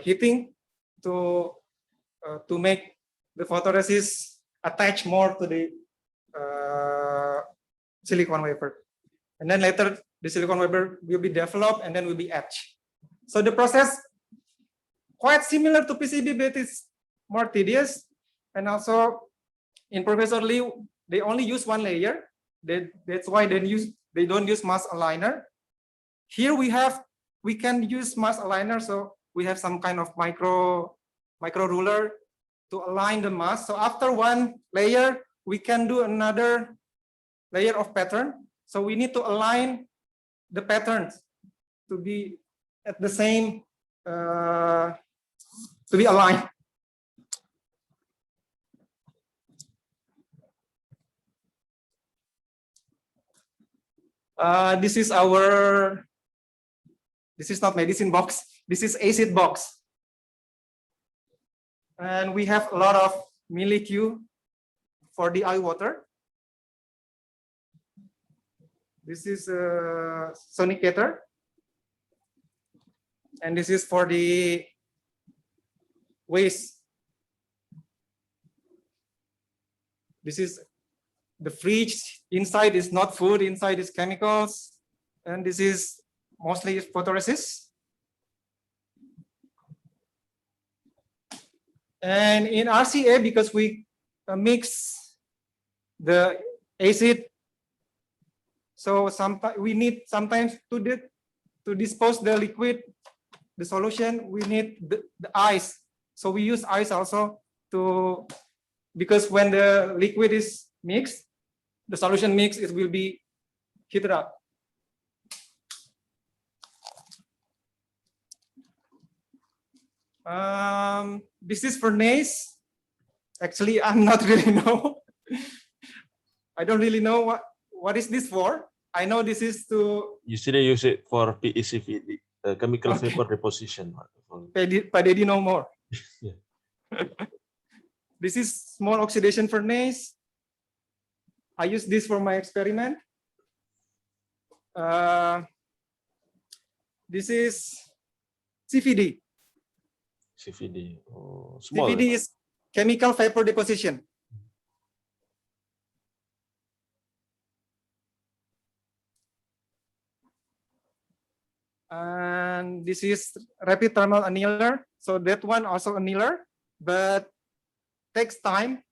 heating to make the photoresist attach more to the silicon wafer. And then later the silicon wafer will be developed and then will be etched. So the process quite similar to PCB, but it's more tedious. And also in Professor Lee, they only use one layer. That's why they they don't use mass aligner. Here we can use mass aligner, so we have some kind of micro ruler to align the mass. So after one layer, we can do another layer of pattern. So we need to align the patterns to be at the same, to be aligned. This is not medicine box. This is acid box. And we have a lot of molecule for the eye water. This is a sonicator. And this is for the waste. This is the fridge. Inside is not food, inside is chemicals. And this is mostly photoresist. And in RCA, because we mix the acid, so sometimes we need to dispose the liquid, the solution, we need the ice. So we use ice also because when the liquid is mixed, the solution mix, it will be heated up. This is furnace. Actually, I'm not really know. I don't really know what is this for. I know this is to
usually use it for PECVD, chemical vapor deposition.
Pak Dedy know more.
Yeah.
This is small oxidation furnace. I use this for my experiment. This is CVD.
CVD. Oh, small.
CVD is chemical vapor deposition. And this is rapid thermal annealer. So that one also annealer, but takes time.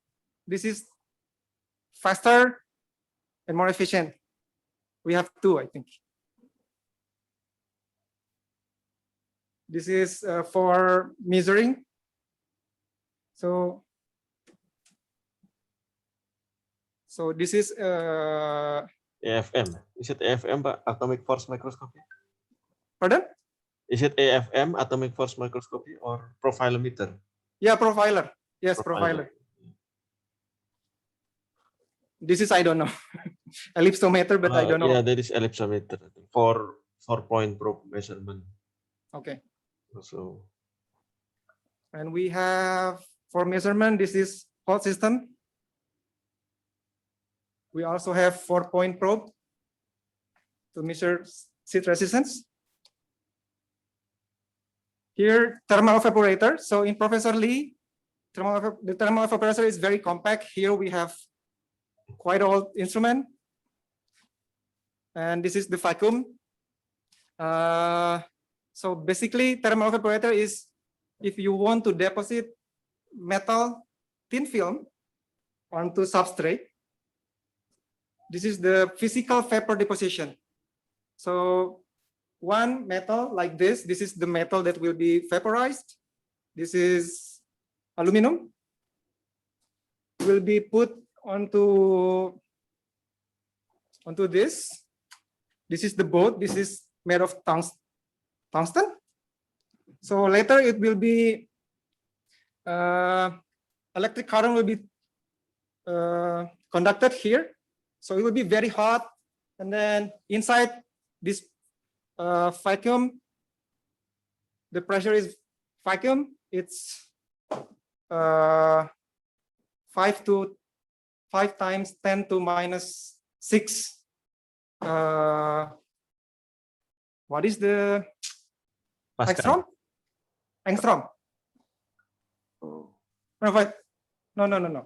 This is faster and more efficient. We have two, I think. This is for measuring. So this is
AFM. Is it AFM, Pak? Atomic force microscopy?
Pardon?
Is it AFM, atomic force microscopy, or profilometer?
Yeah, profiler. Yes, profiler. This is, I don't know, ellipsometer, but I don't know.
Yeah, that is ellipsometer for 4-point probe measurement.
Okay.
So,
and we have for measurement, this is hot system. We also have 4-point probe to measure heat resistance. Here, thermal evaporator. So in Professor Lee, the thermal evaporator is very compact. Here we have quite old instrument. And this is the vacuum. So basically, thermal evaporator is if you want to deposit metal thin film onto substrate. This is the physical vapor deposition. So one metal like this is the metal that will be vaporized. This is aluminum. Will be put onto this. This is the boat. This is made of tungsten. So later it will be electric current will be conducted here. So it will be very hot, and then inside this vacuum, the pressure is vacuum. It's 5 times 10 to minus 6. What is the Angstrom? Angstrom. No.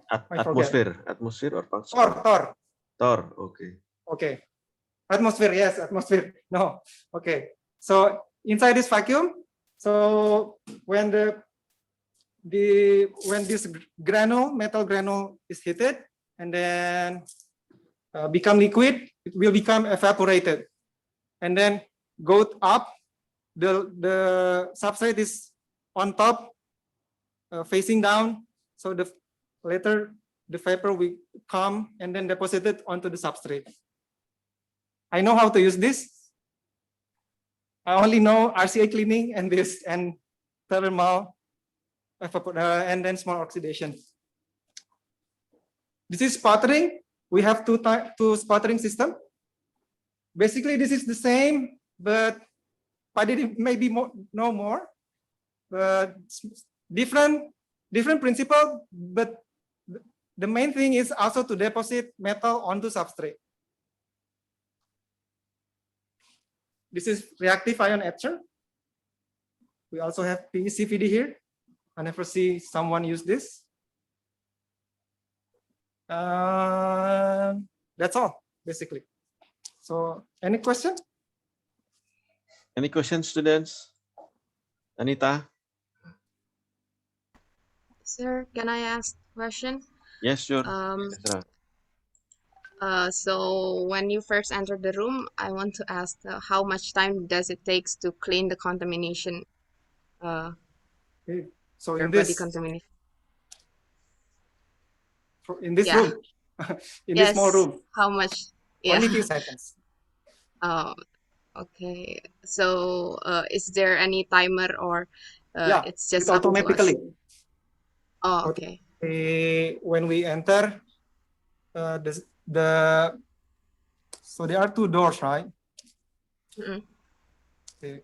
Atmosphere or Pascal? Torr. Okay.
Okay. Atmosphere, yes, atmosphere. No. Okay. So inside this vacuum, so when this metal granule is heated, and then become liquid, it will become evaporated, and then go up. The substrate is on top, facing down. So later the vapor will come and then deposited onto the substrate. I know how to use this. I only know RCA cleaning and this and thermal and then small oxidation. This is sputtering. We have two sputtering system. Basically, this is the same, but maybe no more. But different principle. But the main thing is also to deposit metal onto substrate. This is reactive ion etcher. We also have PECVD here. I never see someone use this. That's all, basically. So, any question?
Any questions, students? Anita?
Sir, can I ask a question?
Yes, sure.
So when you first entered the room, I want to ask how much time does it take to clean the contamination?
So
in
this
contamination.
room, in this small room.
How much? Yeah.
Only few seconds.
Oh, okay. So is there any timer or it's just up to us?
Automatically.
Oh, okay.
When we enter, so there are two doors, right?
Mm-hmm.
Okay.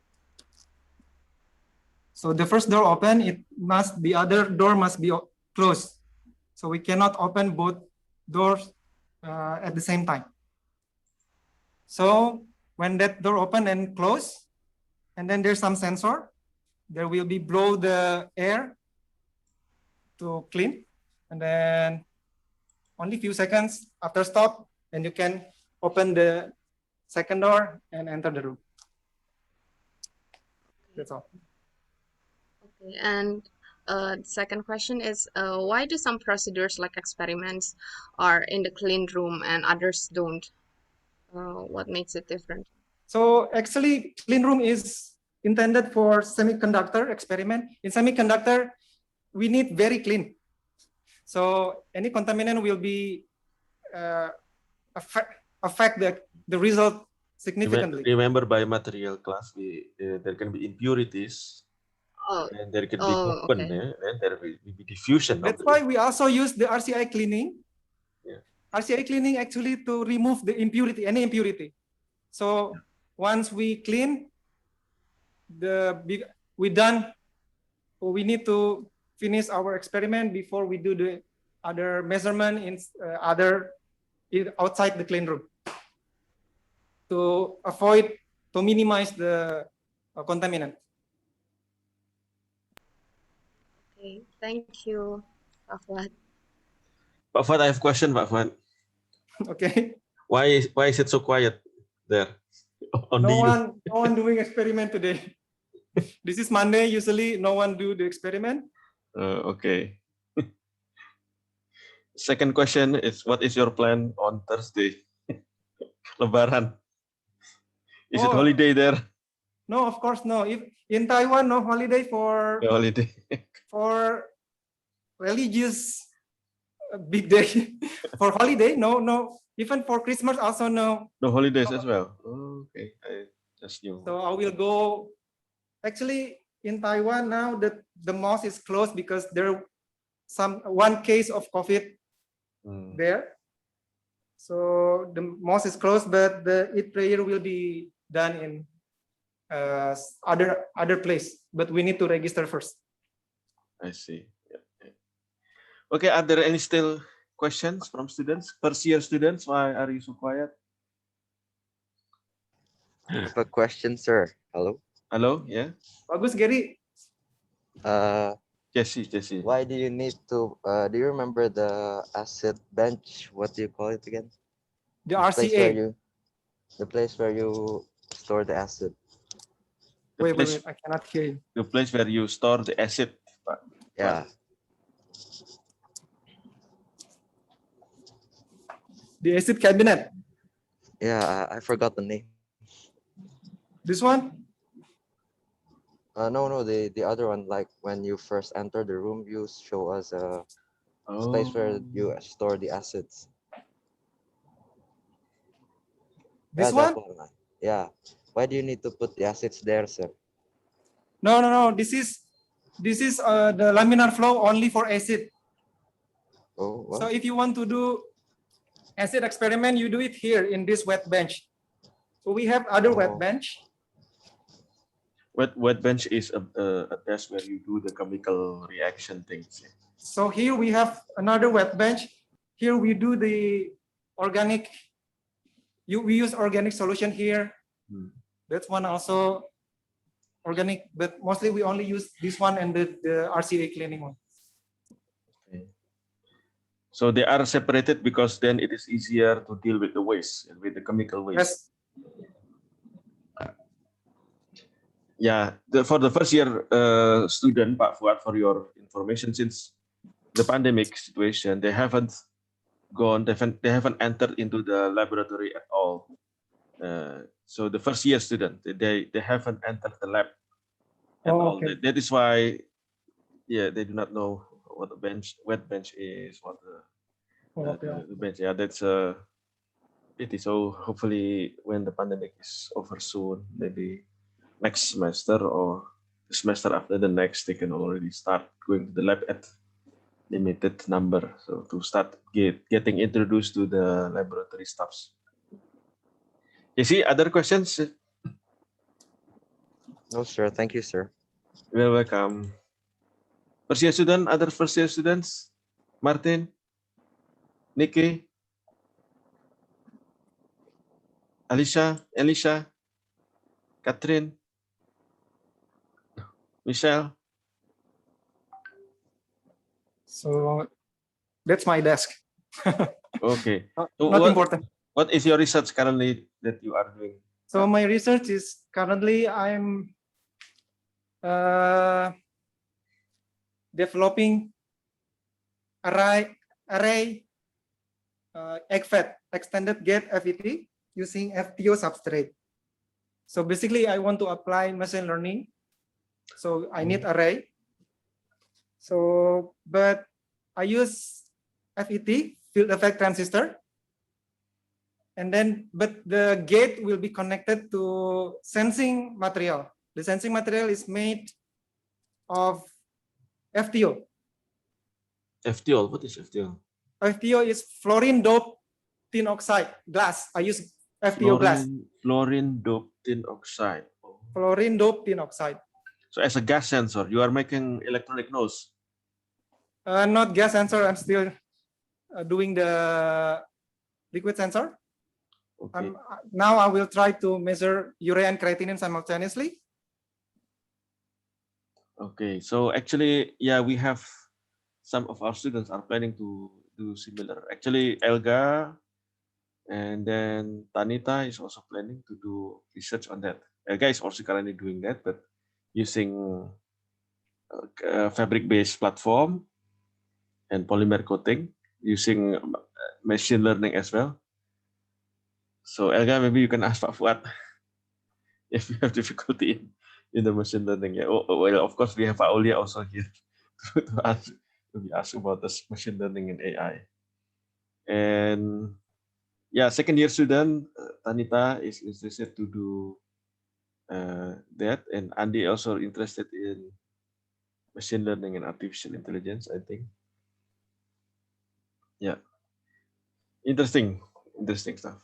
So the first door open, the other door must be closed. So we cannot open both doors at the same time. So when that door open and close, and then there's some sensor, there will be blow the air to clean, and then only few seconds after stop, and you can open the second door and enter the room. That's all.
Okay, and the second question is why do some procedures like experiments are in the clean room and others don't? What makes it different?
So actually, clean room is intended for semiconductor experiment. In semiconductor, we need very clean. So any contaminant will be affect the result significantly.
Remember biomaterial class, there can be impurities. And there can be movement, and there will be diffusion.
That's why we also use the RCA cleaning.
Yeah.
RCA cleaning actually to remove the impurity, any impurity. So once we clean, we need to finish our experiment before we do the other measurement in outside the clean room to minimize the contaminant.
Okay, thank you, Pak Fuad.
Pak Fuad, I have a question, Pak Fuad.
Okay.
Why is it so quiet there?
No one doing experiment today. This is Monday. Usually, no one do the experiment.
Okay. Second question is, what is your plan on Thursday? Lebaran. Is it holiday there?
No, of course no. If in Taiwan, no holiday for religious big day. For holiday, no. Even for Christmas, also no.
No holidays as well. Oh, okay, I just knew.
So I will go. Actually, in Taiwan now, the mosque is closed because there one case of COVID there. So the mosque is closed, but the Eid prayer will be done in other place. But we need to register first.
I see. Yeah. Okay, are there any still questions from students? First year students, why are you so quiet?
I have a question, sir. Hello.
Hello, yeah.
Bagus, Gary.
Jesse.
Why do you need to? Do you remember the acid bench? What do you call it again?
The RCA.
The place where you store the acid.
Wait, I cannot hear you.
The place where you store the acid.
Yeah.
the acid cabinet.
Yeah, I forgot the name.
This one?
No, the other one, like when you first enter the room, you show us a space where you store the acids.
This
Yeah, that
one?
one. Yeah. Why do you need to put the acids there, sir?
No. This is the laminar flow only for acid.
Oh,
So
what?
if you want to do acid experiment, you do it here in this wet bench. So we have other wet bench.
Wet bench is a test where you do the chemical reaction things.
So here we have another wet bench. Here we do the organic. We use organic solution here. That's one also organic, but mostly we only use this one and the RCA cleaning one.
Okay. So they are separated because then it is easier to deal with the waste, with the chemical waste.
Yes.
Yeah, for the first year student, Pak Fuad, for your information, since the pandemic situation, they haven't entered into the laboratory at all. So the first year student, they haven't entered the lab at all.
Okay.
That is why, yeah, they do not know what the wet bench is, what the bench. Yeah, that's a pity. So hopefully, when the pandemic is over soon, maybe next semester or the semester after the next, they can already start going to the lab at limited number. So to start getting introduced to the laboratory stuffs. You see other questions?
No, sir. Thank you, sir.
You're welcome. First year student, other first year students? Martin? Nikki? Alicia? Elisha? Catherine? Michelle?
So that's my desk.
Okay. So
Not important.
What is your research currently that you are doing?
So my research is currently I'm developing array EGFET, extended gate FET, using FTO substrate. So basically I want to apply machine learning. So I need array. So, but I use FET, field effect transistor. And then, but the gate will be connected to sensing material. The sensing material is made of FTO.
FTO, what is FTO?
FTO is fluorine doped tin oxide glass. I use FTO glass.
Fluorine doped tin oxide. Oh.
Fluorine doped tin oxide.
So as a gas sensor, you are making electronic nose?
Not gas sensor. I'm still doing the liquid sensor.
Okay.
Now I will try to measure urea and creatinine simultaneously.
Okay, so actually, yeah, we have some of our students are planning to do similar. Actually, Elga and then Tanita is also planning to do research on that. Elga is also currently doing that, but using a fabric-based platform and polymer coating, using machine learning as well. So Elga, maybe you can ask Pak Fuad if you have difficulty in the machine learning. Yeah. Well, of course, we have Pak Aulia also here to be asked about this machine learning and AI. And yeah, second year student Tanita is interested to do that, and Andy also interested in machine learning and artificial intelligence, I think. Yeah, interesting stuff.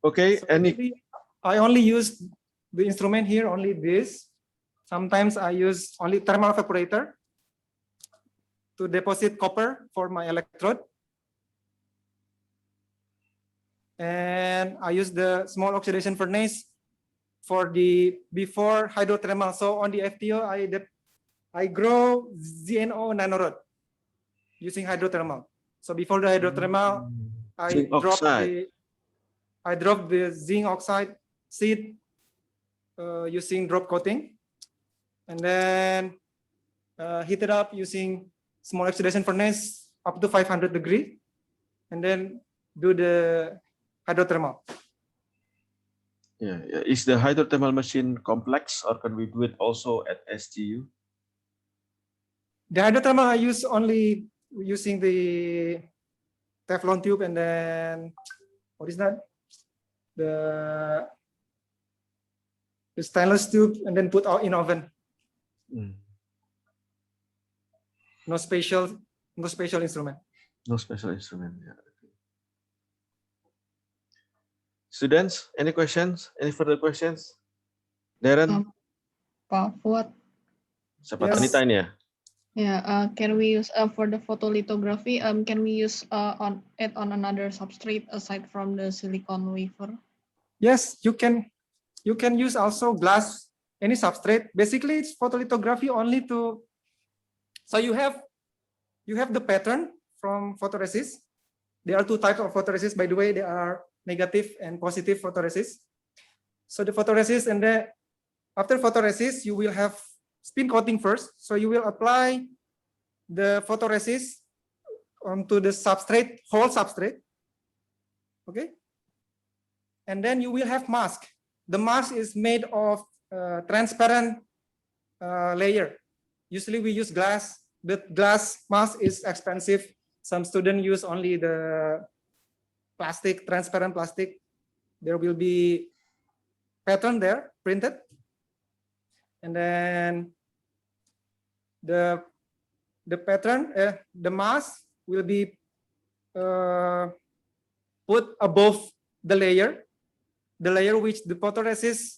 Okay,
So
any?
I only use the instrument here, only this. Sometimes I use only thermal evaporator to deposit copper for my electrode. And I use the small oxidation furnace for the before hydrothermal. So on the FTO, I grow ZNO nanorod using hydrothermal. So before the hydrothermal, I drop the zinc oxide seed using drop coating, and then heat it up using small oxidation furnace up to 500 degrees, and then do the hydrothermal.
Yeah, yeah. Is the hydrothermal machine complex, or can we do it also at SGU?
The hydrothermal I use only using the Teflon tube, and then what is that? The stainless tube, and then put out in oven. No special instrument.
No special instrument. Yeah. Students, any questions? Any further questions? Darren?
Pak Fuad,
Siapa
Yes.
Tanita ini ya?
can we use for the photolithography? Can we use on another substrate aside from the silicon wafer?
Yes, you can use also glass, any substrate. Basically, it's photolithography only to. So you have the pattern from photoresist. There are two types of photoresist, by the way. They are negative and positive photoresist. So the photoresist, and then after photoresist, you will have spin coating first. So you will apply the photoresist onto the substrate, whole substrate. Okay. And then you will have mask. The mask is made of transparent layer. Usually we use glass, but glass mask is expensive. Some students use only the plastic, transparent plastic. There will be pattern there printed. And then the pattern, the mask will be put above the layer which the photoresist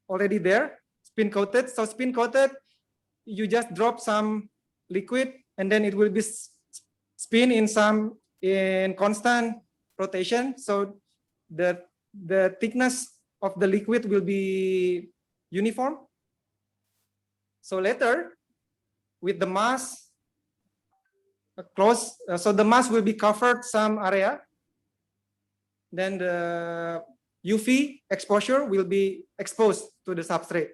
already there, spin coated. So spin coated, you just drop some liquid, and then it will be spin in constant rotation. So the thickness of the liquid will be uniform. So later, with the mask close, so the mask will be covered some area. Then the UV exposure will be exposed to the substrate.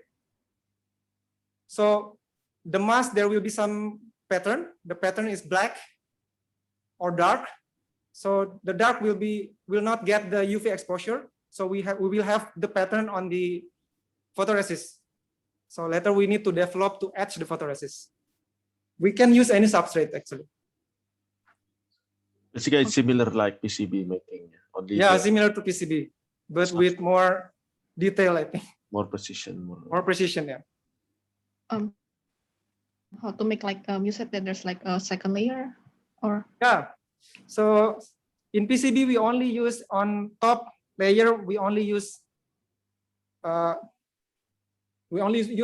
So the mask, there will be some pattern. The pattern is black or dark. So the dark will not get the UV exposure. So we will have the pattern on the photoresist. So later we need to develop to etch the photoresist. We can use any substrate actually.
Basically, it's similar like PCB making. Only
similar to PCB, but with more detail, I think.
More precision.
More precision, yeah.
How to make like you said that there's like a second layer, or
yeah. So in PCB we only use on top layer. We only use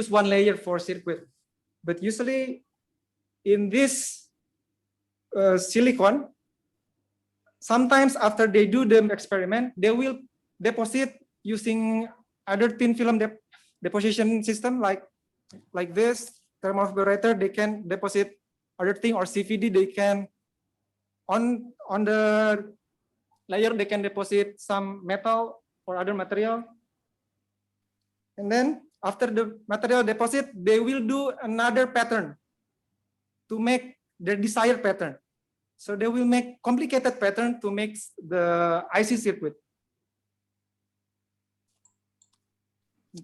one layer for circuit, but usually in this silicon, sometimes after they do the experiment, they will deposit using other thin film deposition system like this thermal evaporator. They can deposit other thing, or CVD. They can on the layer they can deposit some metal or other material, and then after the material deposit, they will do another pattern to make their desired pattern. So they will make complicated pattern to make the IC circuit.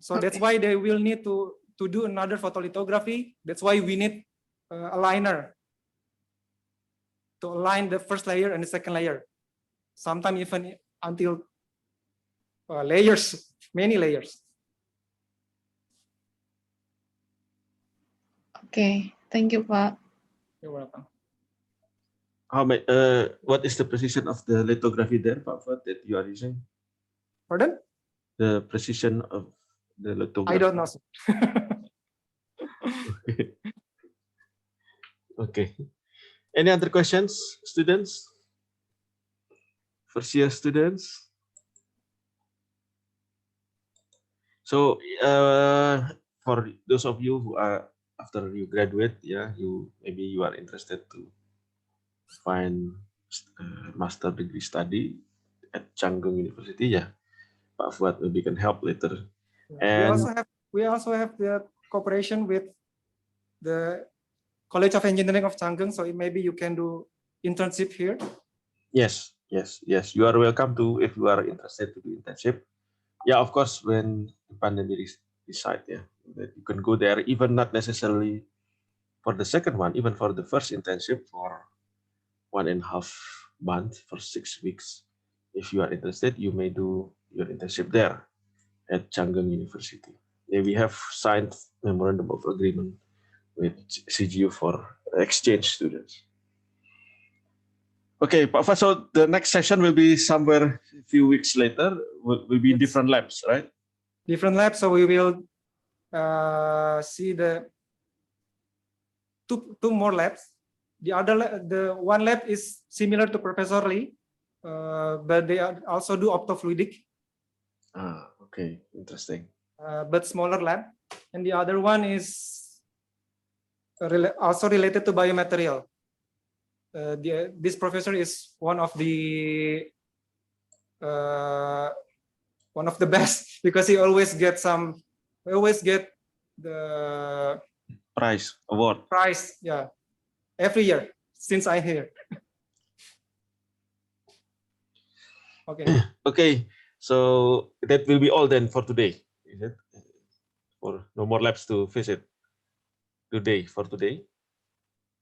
So that's why they will need to do another photolithography. That's why we need a liner to align the first layer and the second layer. Sometimes even until layers, many layers.
okay, thank you, Pak.
You're welcome.
What is the precision of the lithography there, Pak Fuad, that you are using?
Pardon?
The precision of the lithography.
I don't know.
Okay. Any other questions, students? First year students? So for those of you who are after you graduate, maybe you are interested to find master degree study at Chang Gung University, Pak Fuad maybe can help later. And
we also have the cooperation with the College of Engineering of Chang Gung, so maybe you can do internship here.
Yes, Yes, yes, you are welcome to if you are interested to do internship. Yeah, of course, when the pandemic is decide, yeah, that you can go there, even not necessarily for the second one, even for the first internship for 1.5 month for 6 weeks. If you are interested, you may do your internship there at Chang Gung University. Yeah, we have signed memorandum of agreement with SGU for exchange students. Okay, Pak Fuad, so the next session will be somewhere a few weeks later. Will be in
Yes.
different labs, right?
Different labs, so we will see the two more labs. The one lab is similar to Professor Lee, but they also do optofluidic,
Ah, okay, interesting.
but smaller lab, and the other one is also related to biomaterial. This professor is one of the best because he always get the
Award.
prize, yeah, every year since I'm here. Okay.
Okay, so that will be all then for today, is it? Or no more labs to visit today for today?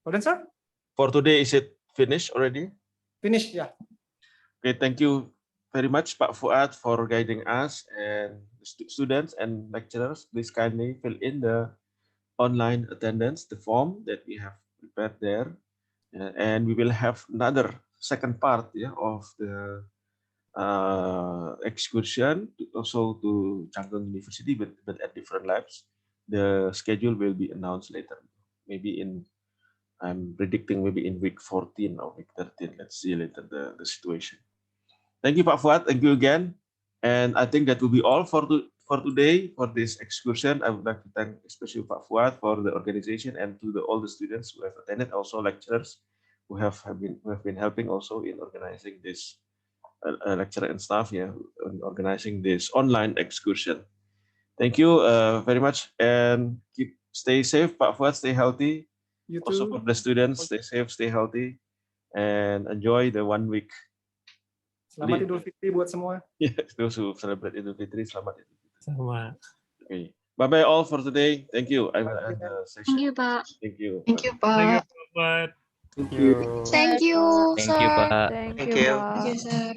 Pardon, sir?
For today, is it finished already?
Finished, yeah.
Okay, thank you very much, Pak Fuad, for guiding us, and students and lecturers. Please kindly fill in the online attendance, the form that we have prepared there, and we will have another second part, yeah, of the excursion also to Chang Gung University, but at different labs. The schedule will be announced later, maybe I'm predicting maybe in week 14 or week 13. Let's see later the situation. Thank you, Pak Fuad. Thank you again. And I think that will be all for today for this excursion. I would like to thank especially Pak Fuad for the organization and to all the students who have attended, also lecturers who have been helping also in organizing this lecturer and staff, yeah, in organizing this online excursion. Thank you very much, and stay safe, Pak Fuad. Stay healthy.
You
Also
too.
for the students, stay safe, stay healthy, and enjoy the 1 week.
Selamat Idul Fitri buat semua.
Yes, those who celebrate Idul Fitri, selamat Idul Fitri.
Sama.
Okay, bye bye all for today. Thank you. I will end the session.
Thank you, Pak.
Thank you.
Thank you,
Thank you,
Pak.
Pak Fuad.
Thank you.
Thank you,
Thank you,
sir.
Pak.
Thank
Thank
you,
you.
Pak.
Thank you, sir.